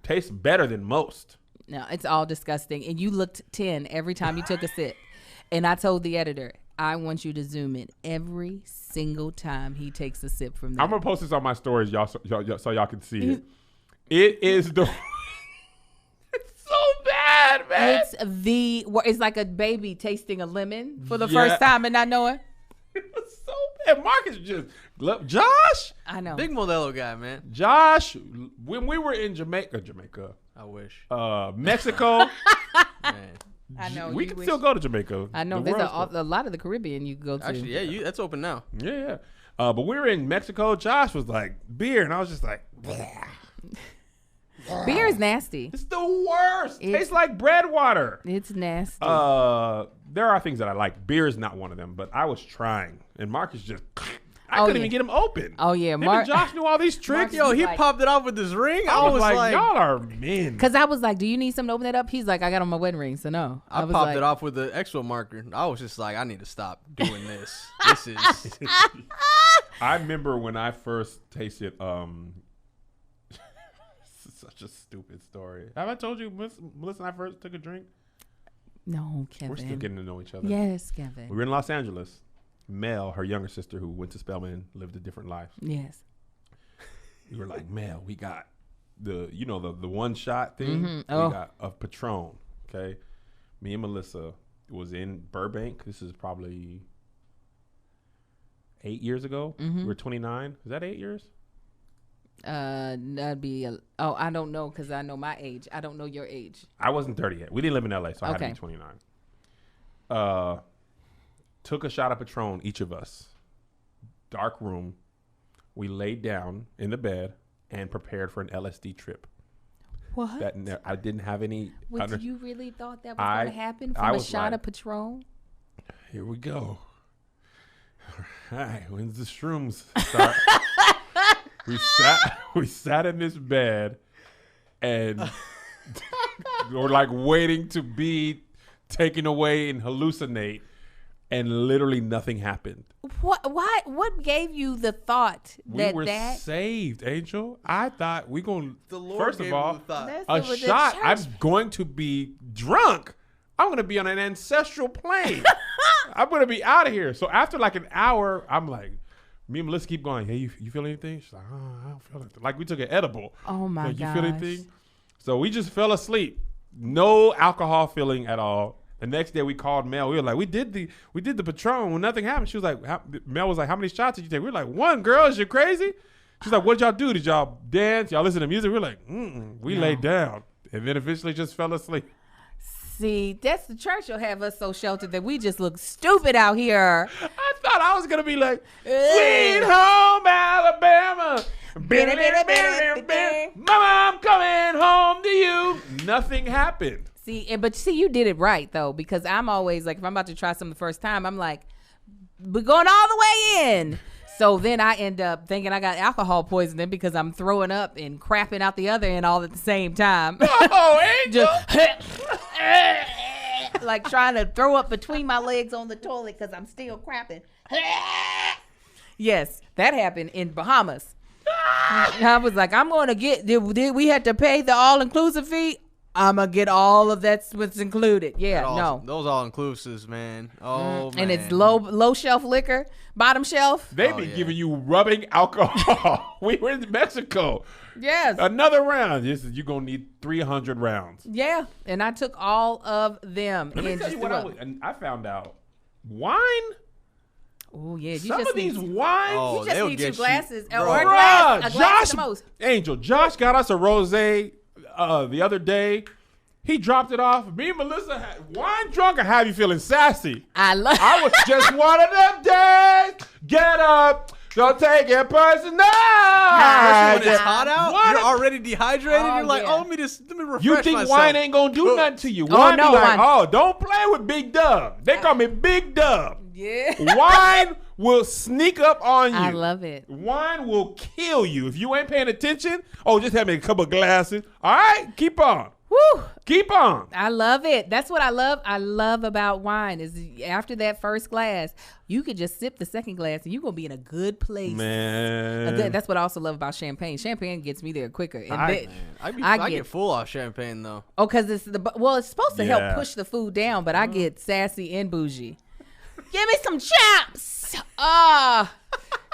tastes better than most. No, it's all disgusting. And you looked 10 every time you took a sip. And I told the editor, I want you to zoom in every single time he takes a sip from that. I'm gonna post this on my stories, y'all, so y'all can see it. It is the. It's so bad, man. It's like a baby tasting a lemon for the Yeah. first time and not knowing. It's so bad. Marcus just look, Josh. I know. Big Modelo guy, man. Josh, when we were in Jamaica, I wish. Mexico, Man. I know. we you can wish- still go to Jamaica. I know. The There's world's closed. a lot of the Caribbean you can go to. Actually, yeah, that's open now. Yeah. But we were in Mexico. Josh was like beer, and I was just like, bleh. Beer is nasty. It's the worst. It's- Tastes like bread water. It's nasty. There are things that I like. Beer is not one of them, but I was trying, and Marcus just. I Oh, couldn't yeah. even get them open. Oh, yeah, Him Mark- and Josh knew all these tricks. Mark- Yo, he Like- popped it off with his ring. I was like, y'all are men. Cause I was like, "Do you need something to open that up?" He's like, "I got on my wedding ring, so no." I was popped like, it off with the expo marker. I was just like, I need to stop doing this. This is I remember when I first tasted. This is such a stupid story. Have I told you Melissa and I first took a drink? No, Kevin. We're still getting to know each other. Yes, Kevin. We were in Los Angeles. Mel, her younger sister, who went to Spelman, lived a different life. Yes. We were like, Mel, we got the one shot thing. Mhm. Oh. We got a Patron. Okay, me and Melissa was in Burbank. This is probably 8 years ago. We were 29. Is that 8 years? That'd be. I don't know because I know my age. I don't know your age. I wasn't 30 yet. We didn't live in LA, so I had to Okay. be 29. Took a shot of Patron, each of us. Dark room. We laid down in the bed and prepared for an LSD trip. What? I didn't have any. What, you really thought that was I- going to happen I from a was shot like- of Patron? Here we go. All right, when's the shrooms start? we sat in this bed and we're like waiting to be taken away and hallucinate, and literally nothing happened. What? Why? What gave you the thought We that were that? saved, Angel. I thought we gonna the Lord first gave of all him the thought. That's a what the shot. church- I'm going to be drunk. I'm going to be on an ancestral plane. I'm going to be out of here. So after like an hour, I'm like, me and Melissa keep going. Hey, you feel anything? She's like, oh, I don't feel anything. Like we took an edible. Oh my like, you gosh. feel anything? So we just fell asleep. No alcohol feeling at all. The next day we called Mel. We were like, we did the Patron when nothing happened. She was like, Mel was like, how many shots did you take? We were like, one. Girls, you're crazy. She's like, what did y'all do? Did y'all dance? Y'all listen to music? We were like, we laid down, and then eventually just fell asleep. See, that's the church will have us so sheltered that we just look stupid out here. I thought I was gonna be like, Sweet Home Alabama. Mama, I'm coming home to you. Nothing happened. See, but see, you did it right though, because I'm always like, if I'm about to try something the first time, I'm like, we're going all the way in. So then I end up thinking I got alcohol poisoning because I'm throwing up and crapping out the other end all at the same time. Oh, Angel. Just like trying to throw up between my legs on the toilet because I'm still crapping. Yes, that happened in Bahamas. I was like, I'm going to get, did we had to pay the all-inclusive fee? I'm going to get all of that's what's included. Yeah, no. Those all inclusives, man. Oh, man. And it's low shelf liquor, bottom shelf. They Oh, be yeah. giving you rubbing alcohol. We were in Mexico. Yes. Another round. You're going to need 300 rounds. Yeah, and I took all of them. Let me and tell just you what threw I, up. was, and I found out. Wine? Oh, yeah. You Some just of these need, wines. Oh, you just they'll need get 2 you- glasses. Bro. Or a glass Bruh, at Josh, the most. Angel, Josh got us a rosé the other day. He dropped it off. Me and Melissa had wine drunk or have you feeling sassy? I love I was just one of them days. Get up. Don't take it personal. Especially when it's hot out, What? you're already dehydrated. Oh, You're like, yeah. oh, let me refresh You think myself. wine ain't gonna do nothing to you? Oh, Wine no, be like, wine. oh, don't play with Big Dub. They call me Big Dub. Yeah. Wine will sneak up on you. I love it. Wine will kill you if you ain't paying attention. Oh, just have me a couple of glasses. All right, keep on. Woo. Keep on. I love it. That's what I love. I love about wine is after that first glass, you could just sip the second glass and you're going to be in a good place. Man. That's what I also love about champagne. Champagne gets me there quicker. And I- I get full off champagne, though. because it's it's supposed to Yeah. help push the food down, but I get sassy and bougie. Give me some chaps.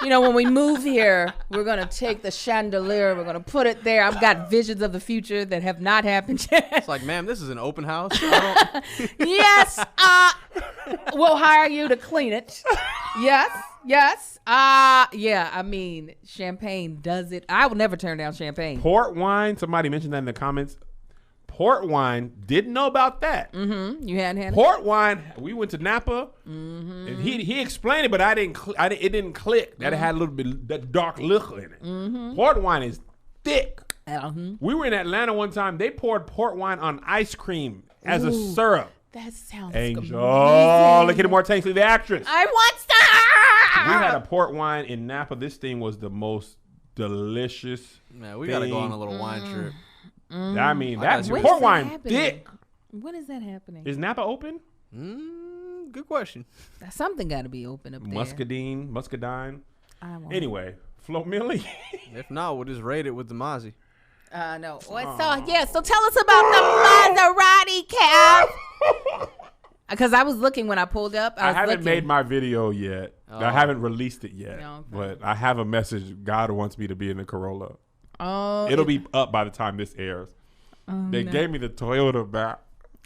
When we move here, we're going to take the chandelier. We're going to put it there. I've got visions of the future that have not happened yet. It's like, ma'am, this is an open house. I don't, Yes. We'll hire you to clean it. Yes. Yeah. I mean, champagne does it. I will never turn down champagne. Port wine, somebody mentioned that in the comments. Port wine, didn't know about that. You hadn't had it? Port wine, we went to Napa, and he explained it, but it didn't click that it had a little bit that dark liquor in it. Port wine is thick. We were in Atlanta one time. They poured port wine on ice cream as a syrup. That sounds Angel, amazing. look at Moore Tanksley, the actress. I want had a port wine in Napa. This thing was the most delicious. Man, we gotta go on a little wine trip. I mean, I that got you. port When is that wine happening? thick. When is that happening? Is Napa open? Good question. Something got to be open up there. Muscadine. I won't. Anyway, Flo Millie. If not, we'll just rate it with the Mozzie. No. So tell us about the Maserati, Kev. Because I was looking when I pulled up. I was haven't looking. made my video yet. Oh. I haven't released it yet. No, okay. But I have a message. God wants me to be in the Corolla. Oh, It'll be up by the time this airs. They gave me the Toyota back.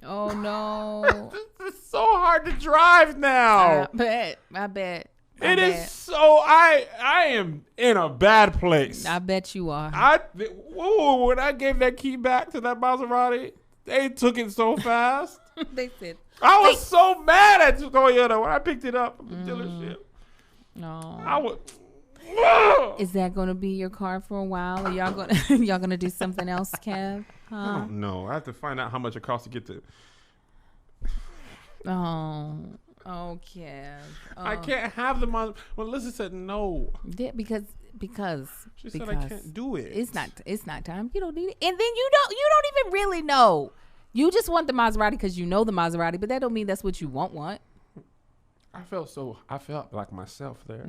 Oh no. It's so hard to drive now. I bet. It is so. I am in a bad place. I bet you are. When I gave that key back to that Maserati, they took it so fast. They said I was so mad at Toyota when I picked it up from the dealership. no. I was. Is that going to be your car for a while? Are y'all going to do something else, Kev? I Huh? don't know. I have to find out how much it costs to get to. Oh, Kev. I can't have the Maserati. Well, Lisa said no. Because She said I can't do it. It's not time. You don't need it. And then you don't even really know. You just want the Maserati because you know the Maserati, but that don't mean that's what you want. I felt like myself there.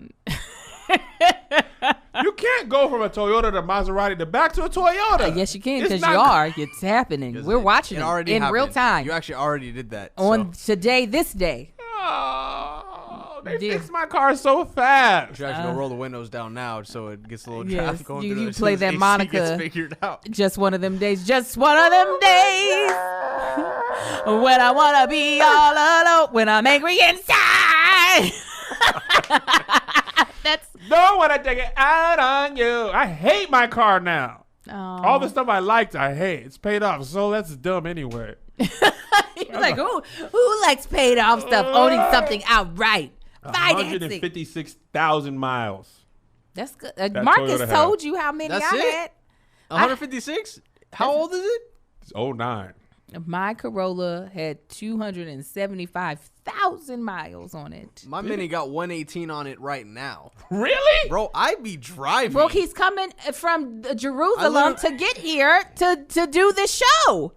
You can't go from a Toyota to Maserati to back to a Toyota. Yes, you can It's because you not- are. It's happening. We're watching it already in real happened. time You actually already did that. on So today, this day. Oh, they Yeah. fixed my car so fast. you should actually go roll the windows down now so it gets a little Yes, traffic going you- through you it as play soon as that AC Monica. gets figured out. Just one of them days. Just one of them days when I wanna be all alone. When I'm angry inside. That's Don't want to take it out on you. I hate my car now. All the stuff I liked, I hate. It's paid off, so that's dumb anyway. You're like, who likes paid off stuff? Owning something outright. Financing. 156,000 miles. That's good. Toyota Marcus had. told you how many That's I it? had. 156? How old is it? It's 09. My Corolla had 275,000 miles on it. My Mini got 118 on it right now. Really? Bro, I be driving. Bro, he's coming from Jerusalem I to get here to do this show.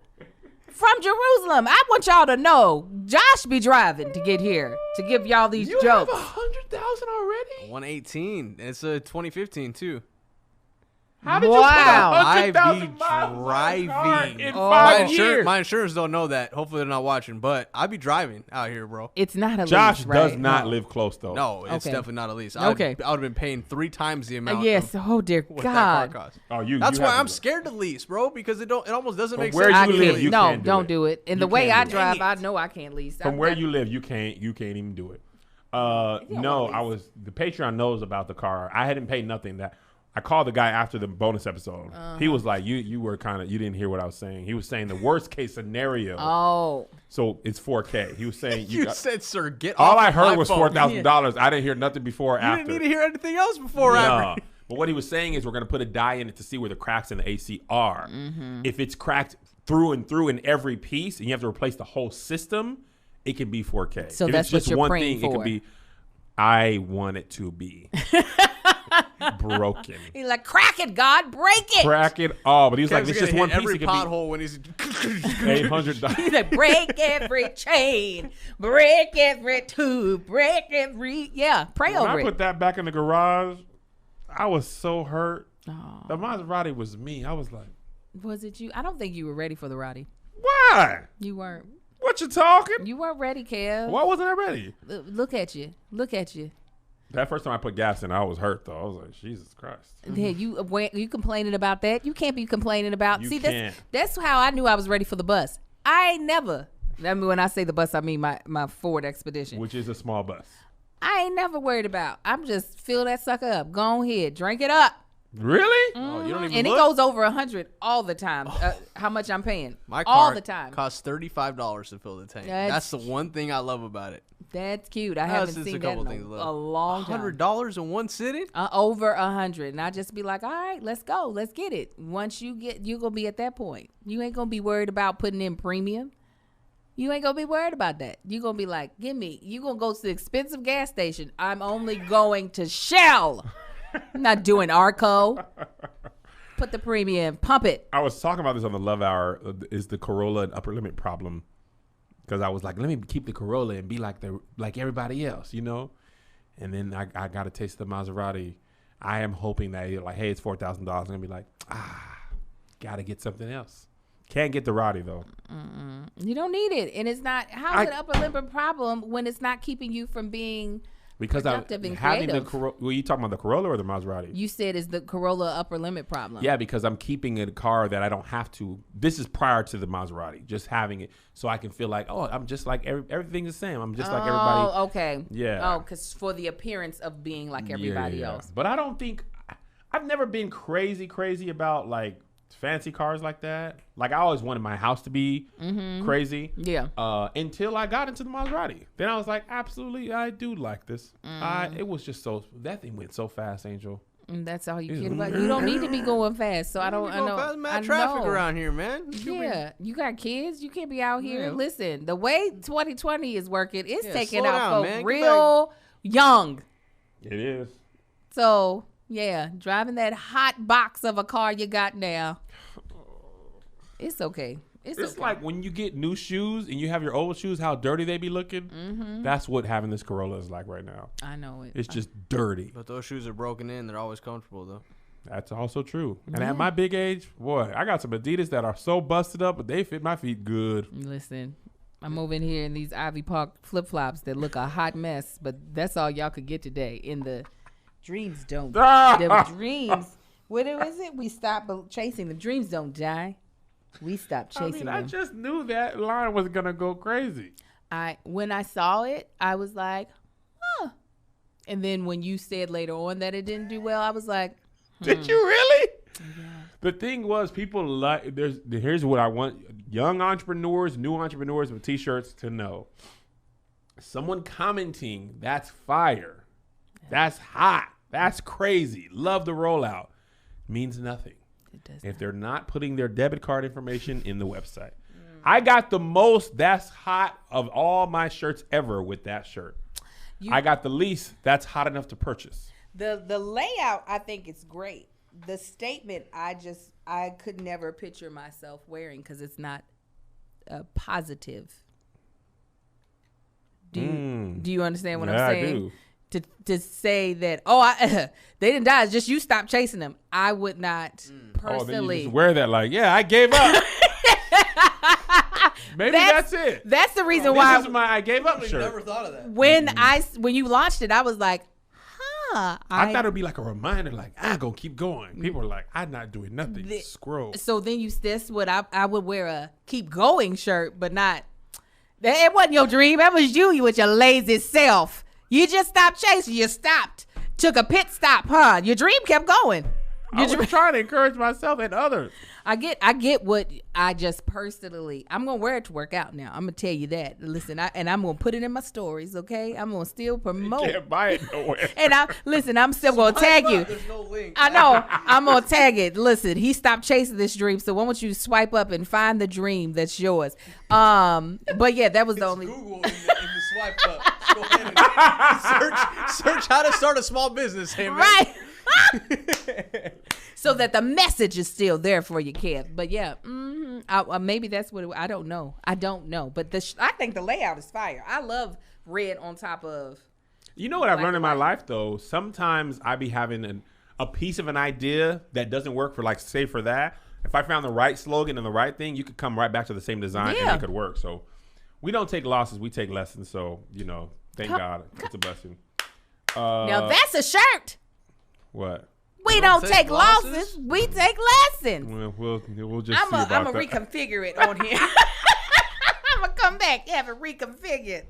From Jerusalem. I want y'all to know, Josh be driving to get here to give y'all these You jokes. have 100,000 already? 118. It's a 2015 too. How did Wow. you I put 100,000 be miles on a car driving. in Oh. 5 years? My insurance don't know that. Hopefully they're not watching, but I be driving out here, bro. It's not a Josh lease, right? does not live close though. No, it's Okay. definitely not a lease. Okay. I would have been paying 3 times the amount. Yes. Of Oh dear what that car God. costs. Oh, That's you why have I'm to- scared to lease, bro, because it almost doesn't make where sense. I you to live, can't. lease. you No, can't do don't it. do it. And You the way can't I do it. drive, Dang I it. know I can't lease. From I've where got- you live, you can't even do it. No, the Patreon knows about the car. I hadn't paid nothing. That I called the guy after the bonus episode. He was like, you were kind of, you didn't hear what I was saying. He was saying the worst case scenario. Oh. So it's 4K. He was saying You got- said, sir, get all off I of heard my was phone. $4,000. I didn't hear nothing before or You after. didn't need to hear anything else before or No. after. But what he was saying is we're going to put a dye in it to see where the cracks in the AC are. Mm-hmm. If it's cracked through and through in every piece and you have to replace the whole system, it can be 4K. So if that's it's what just you're one praying thing, it for. can be, I want it to be broken. He's like, crack it, God, break it. Crack it all. But he was like, Kev's it's gonna just one hit piece. every It could pothole when he's be $800. He's like, break every chain, break every tube, break every. Yeah, pray When over I it. put that back in the garage, I was so hurt. Oh. The Maserati was me. I was like, Was it you? I don't think you were ready for the Roddy. why? You weren't. What you talking? You weren't ready, Kev. Why wasn't I ready? Look at you. Look at you. That first time I put gas in, I was hurt though. I was like, Jesus Christ. Yeah, you complaining about that? You can't be complaining about. You See, can't. that's how I knew I was ready for the bus. I ain't never. I mean, when I say the bus, I mean my Ford Expedition. Which is a small bus. I ain't never worried about. I'm just fill that sucker up. Go ahead, drink it up. Really? Oh, you don't even And look? it goes over 100 all the time. How much I'm paying? My car all the time. costs $35 to fill the tank. That's- That's the one thing I love about it. That's cute. I No, haven't it's just seen a that couple in things a left. long time. $100 in one sitting? Over 100, and I just be like, all right, let's go, let's get it. Once you get, you're gonna be at that point. You ain't gonna be worried about putting in premium. You ain't gonna be worried about that. You gonna be like, you gonna go to the expensive gas station. I'm only going to Shell. I'm not doing Arco. Put the premium, pump it. I was talking about this on the Love Hour. Is the Corolla an upper limit problem? Because I was like, let me keep the Corolla and be like everybody else, you know. And then I got a taste of the Maserati. I am hoping that you're like, hey, it's $4,000. I'm gonna be like, gotta get something else. Can't get the Roddy though. You don't need it, and it's not. How's it upper limit problem when it's not keeping you from being Because productive and having the creative? Corolla. Were you talking about the Corolla or the Maserati? You said is the Corolla upper limit problem. Yeah, because I'm keeping a car that I don't have to. This is prior to the Maserati, just having it so I can feel like, oh, I'm just like everything's the same. I'm just like everybody. Oh, okay. Yeah. Oh, because for the appearance of being like everybody else. But I don't think I've never been crazy about like fancy cars like that. Like I always wanted my house to be crazy. Yeah. Until I got into the Maserati. Then I was like, absolutely, I do like this. It was just that thing went so fast, Angel. And that's all you care about. You don't need to be going fast. So I know. Fast, mad I traffic know. around here, man. Yeah, you got kids. You can't be out here. Yeah. Listen, the way 2020 is working, it's taking slow out down, folks man. Get real young. It is. So yeah, driving that hot box of a car you got now, it's okay. It's okay. like when you get new shoes and you have your old shoes, how dirty they be looking. That's what having this Corolla is like right now. I know it. It's just dirty. But those shoes are broken in. They're always comfortable, though. That's also true. And at my big age, boy, I got some Adidas that are so busted up, but they fit my feet good. Listen, I'm over in here in these Ivy Park flip flops that look a hot mess, but that's all y'all could get today. In the dreams don't. The dreams. What is it? We stop chasing them. Dreams don't die. We stopped chasing I them. just knew that line was gonna go crazy. When I saw it, I was like, huh. And then when you said later on that it didn't do well, I was like, Did you really? Yeah. The thing was, people like. Here's what I want young entrepreneurs, new entrepreneurs with T-shirts to know. Someone commenting, that's fire, that's hot, that's crazy, love the rollout, means nothing. If they're not putting their debit card information in the website. I got the most that's hot of all my shirts ever with that shirt. I got the least that's hot enough to purchase. The layout, I think it's great. The statement, I could never picture myself wearing because it's not positive. Do you understand what I'm saying? I do. To say that, they didn't die. It's just you stopped chasing them. I would not Oh, then you personally. just wear that like, yeah, I gave up. Maybe that's it. That's the reason why. This is my I gave up shirt. Never thought of that. When you launched it, I was like, huh. I thought it'd be like a reminder, like I'm gonna keep going. People are like, I'm not doing nothing. Scroll. So then that's what I would wear a keep going shirt, but not. It wasn't your dream. That was you with your lazy self. You just stopped chasing. You stopped. Took a pit stop, huh? Your dream kept going. I was trying to encourage myself and others. I get what I just personally. I'm gonna wear it to work out now. I'm gonna tell you that. Listen, I'm gonna put it in my stories. Okay, I'm gonna still promote. You can't buy it nowhere. And I'm still gonna tag you. There's no link. I know. I'm gonna tag it. Listen, he stopped chasing this dream, so why don't you swipe up and find the dream that's yours? But yeah, that was the only. Google in the swipe up. Go ahead and search how to start a small business. Hey, man. Right. So that the message is still there for you, Kev. But yeah, maybe that's what I don't know. But I think the layout is fire. I love red on top of. You know what I've Black learned in my and white. life though? Sometimes I be having a piece of an idea that doesn't work for like say for that. If I found the right slogan and the right thing, you could come right back to the same design and Yeah. it could work. So we don't take losses, we take lessons. So, thank God. It's a blessing. Now that's a shirt. What? We don't take losses. We take lessons. We'll just I'm see about gonna that. reconfigure it on here. I'm gonna come back, have it reconfigured.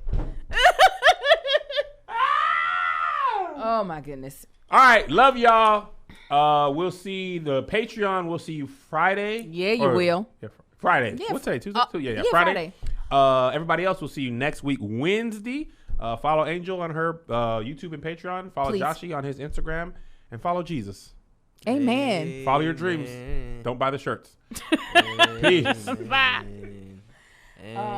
Oh my goodness. All right, love y'all. We'll see the Patreon. We'll see you Friday. Yeah, you will. Yeah, Friday. Yeah, What's today? Tuesday? yeah, Friday. Everybody else, we'll see you next week, Wednesday. Follow Angel on her YouTube and Patreon. Follow Please. Joshie on his Instagram. And follow Jesus. Amen. Follow your dreams. Don't buy the shirts. Peace. Bye.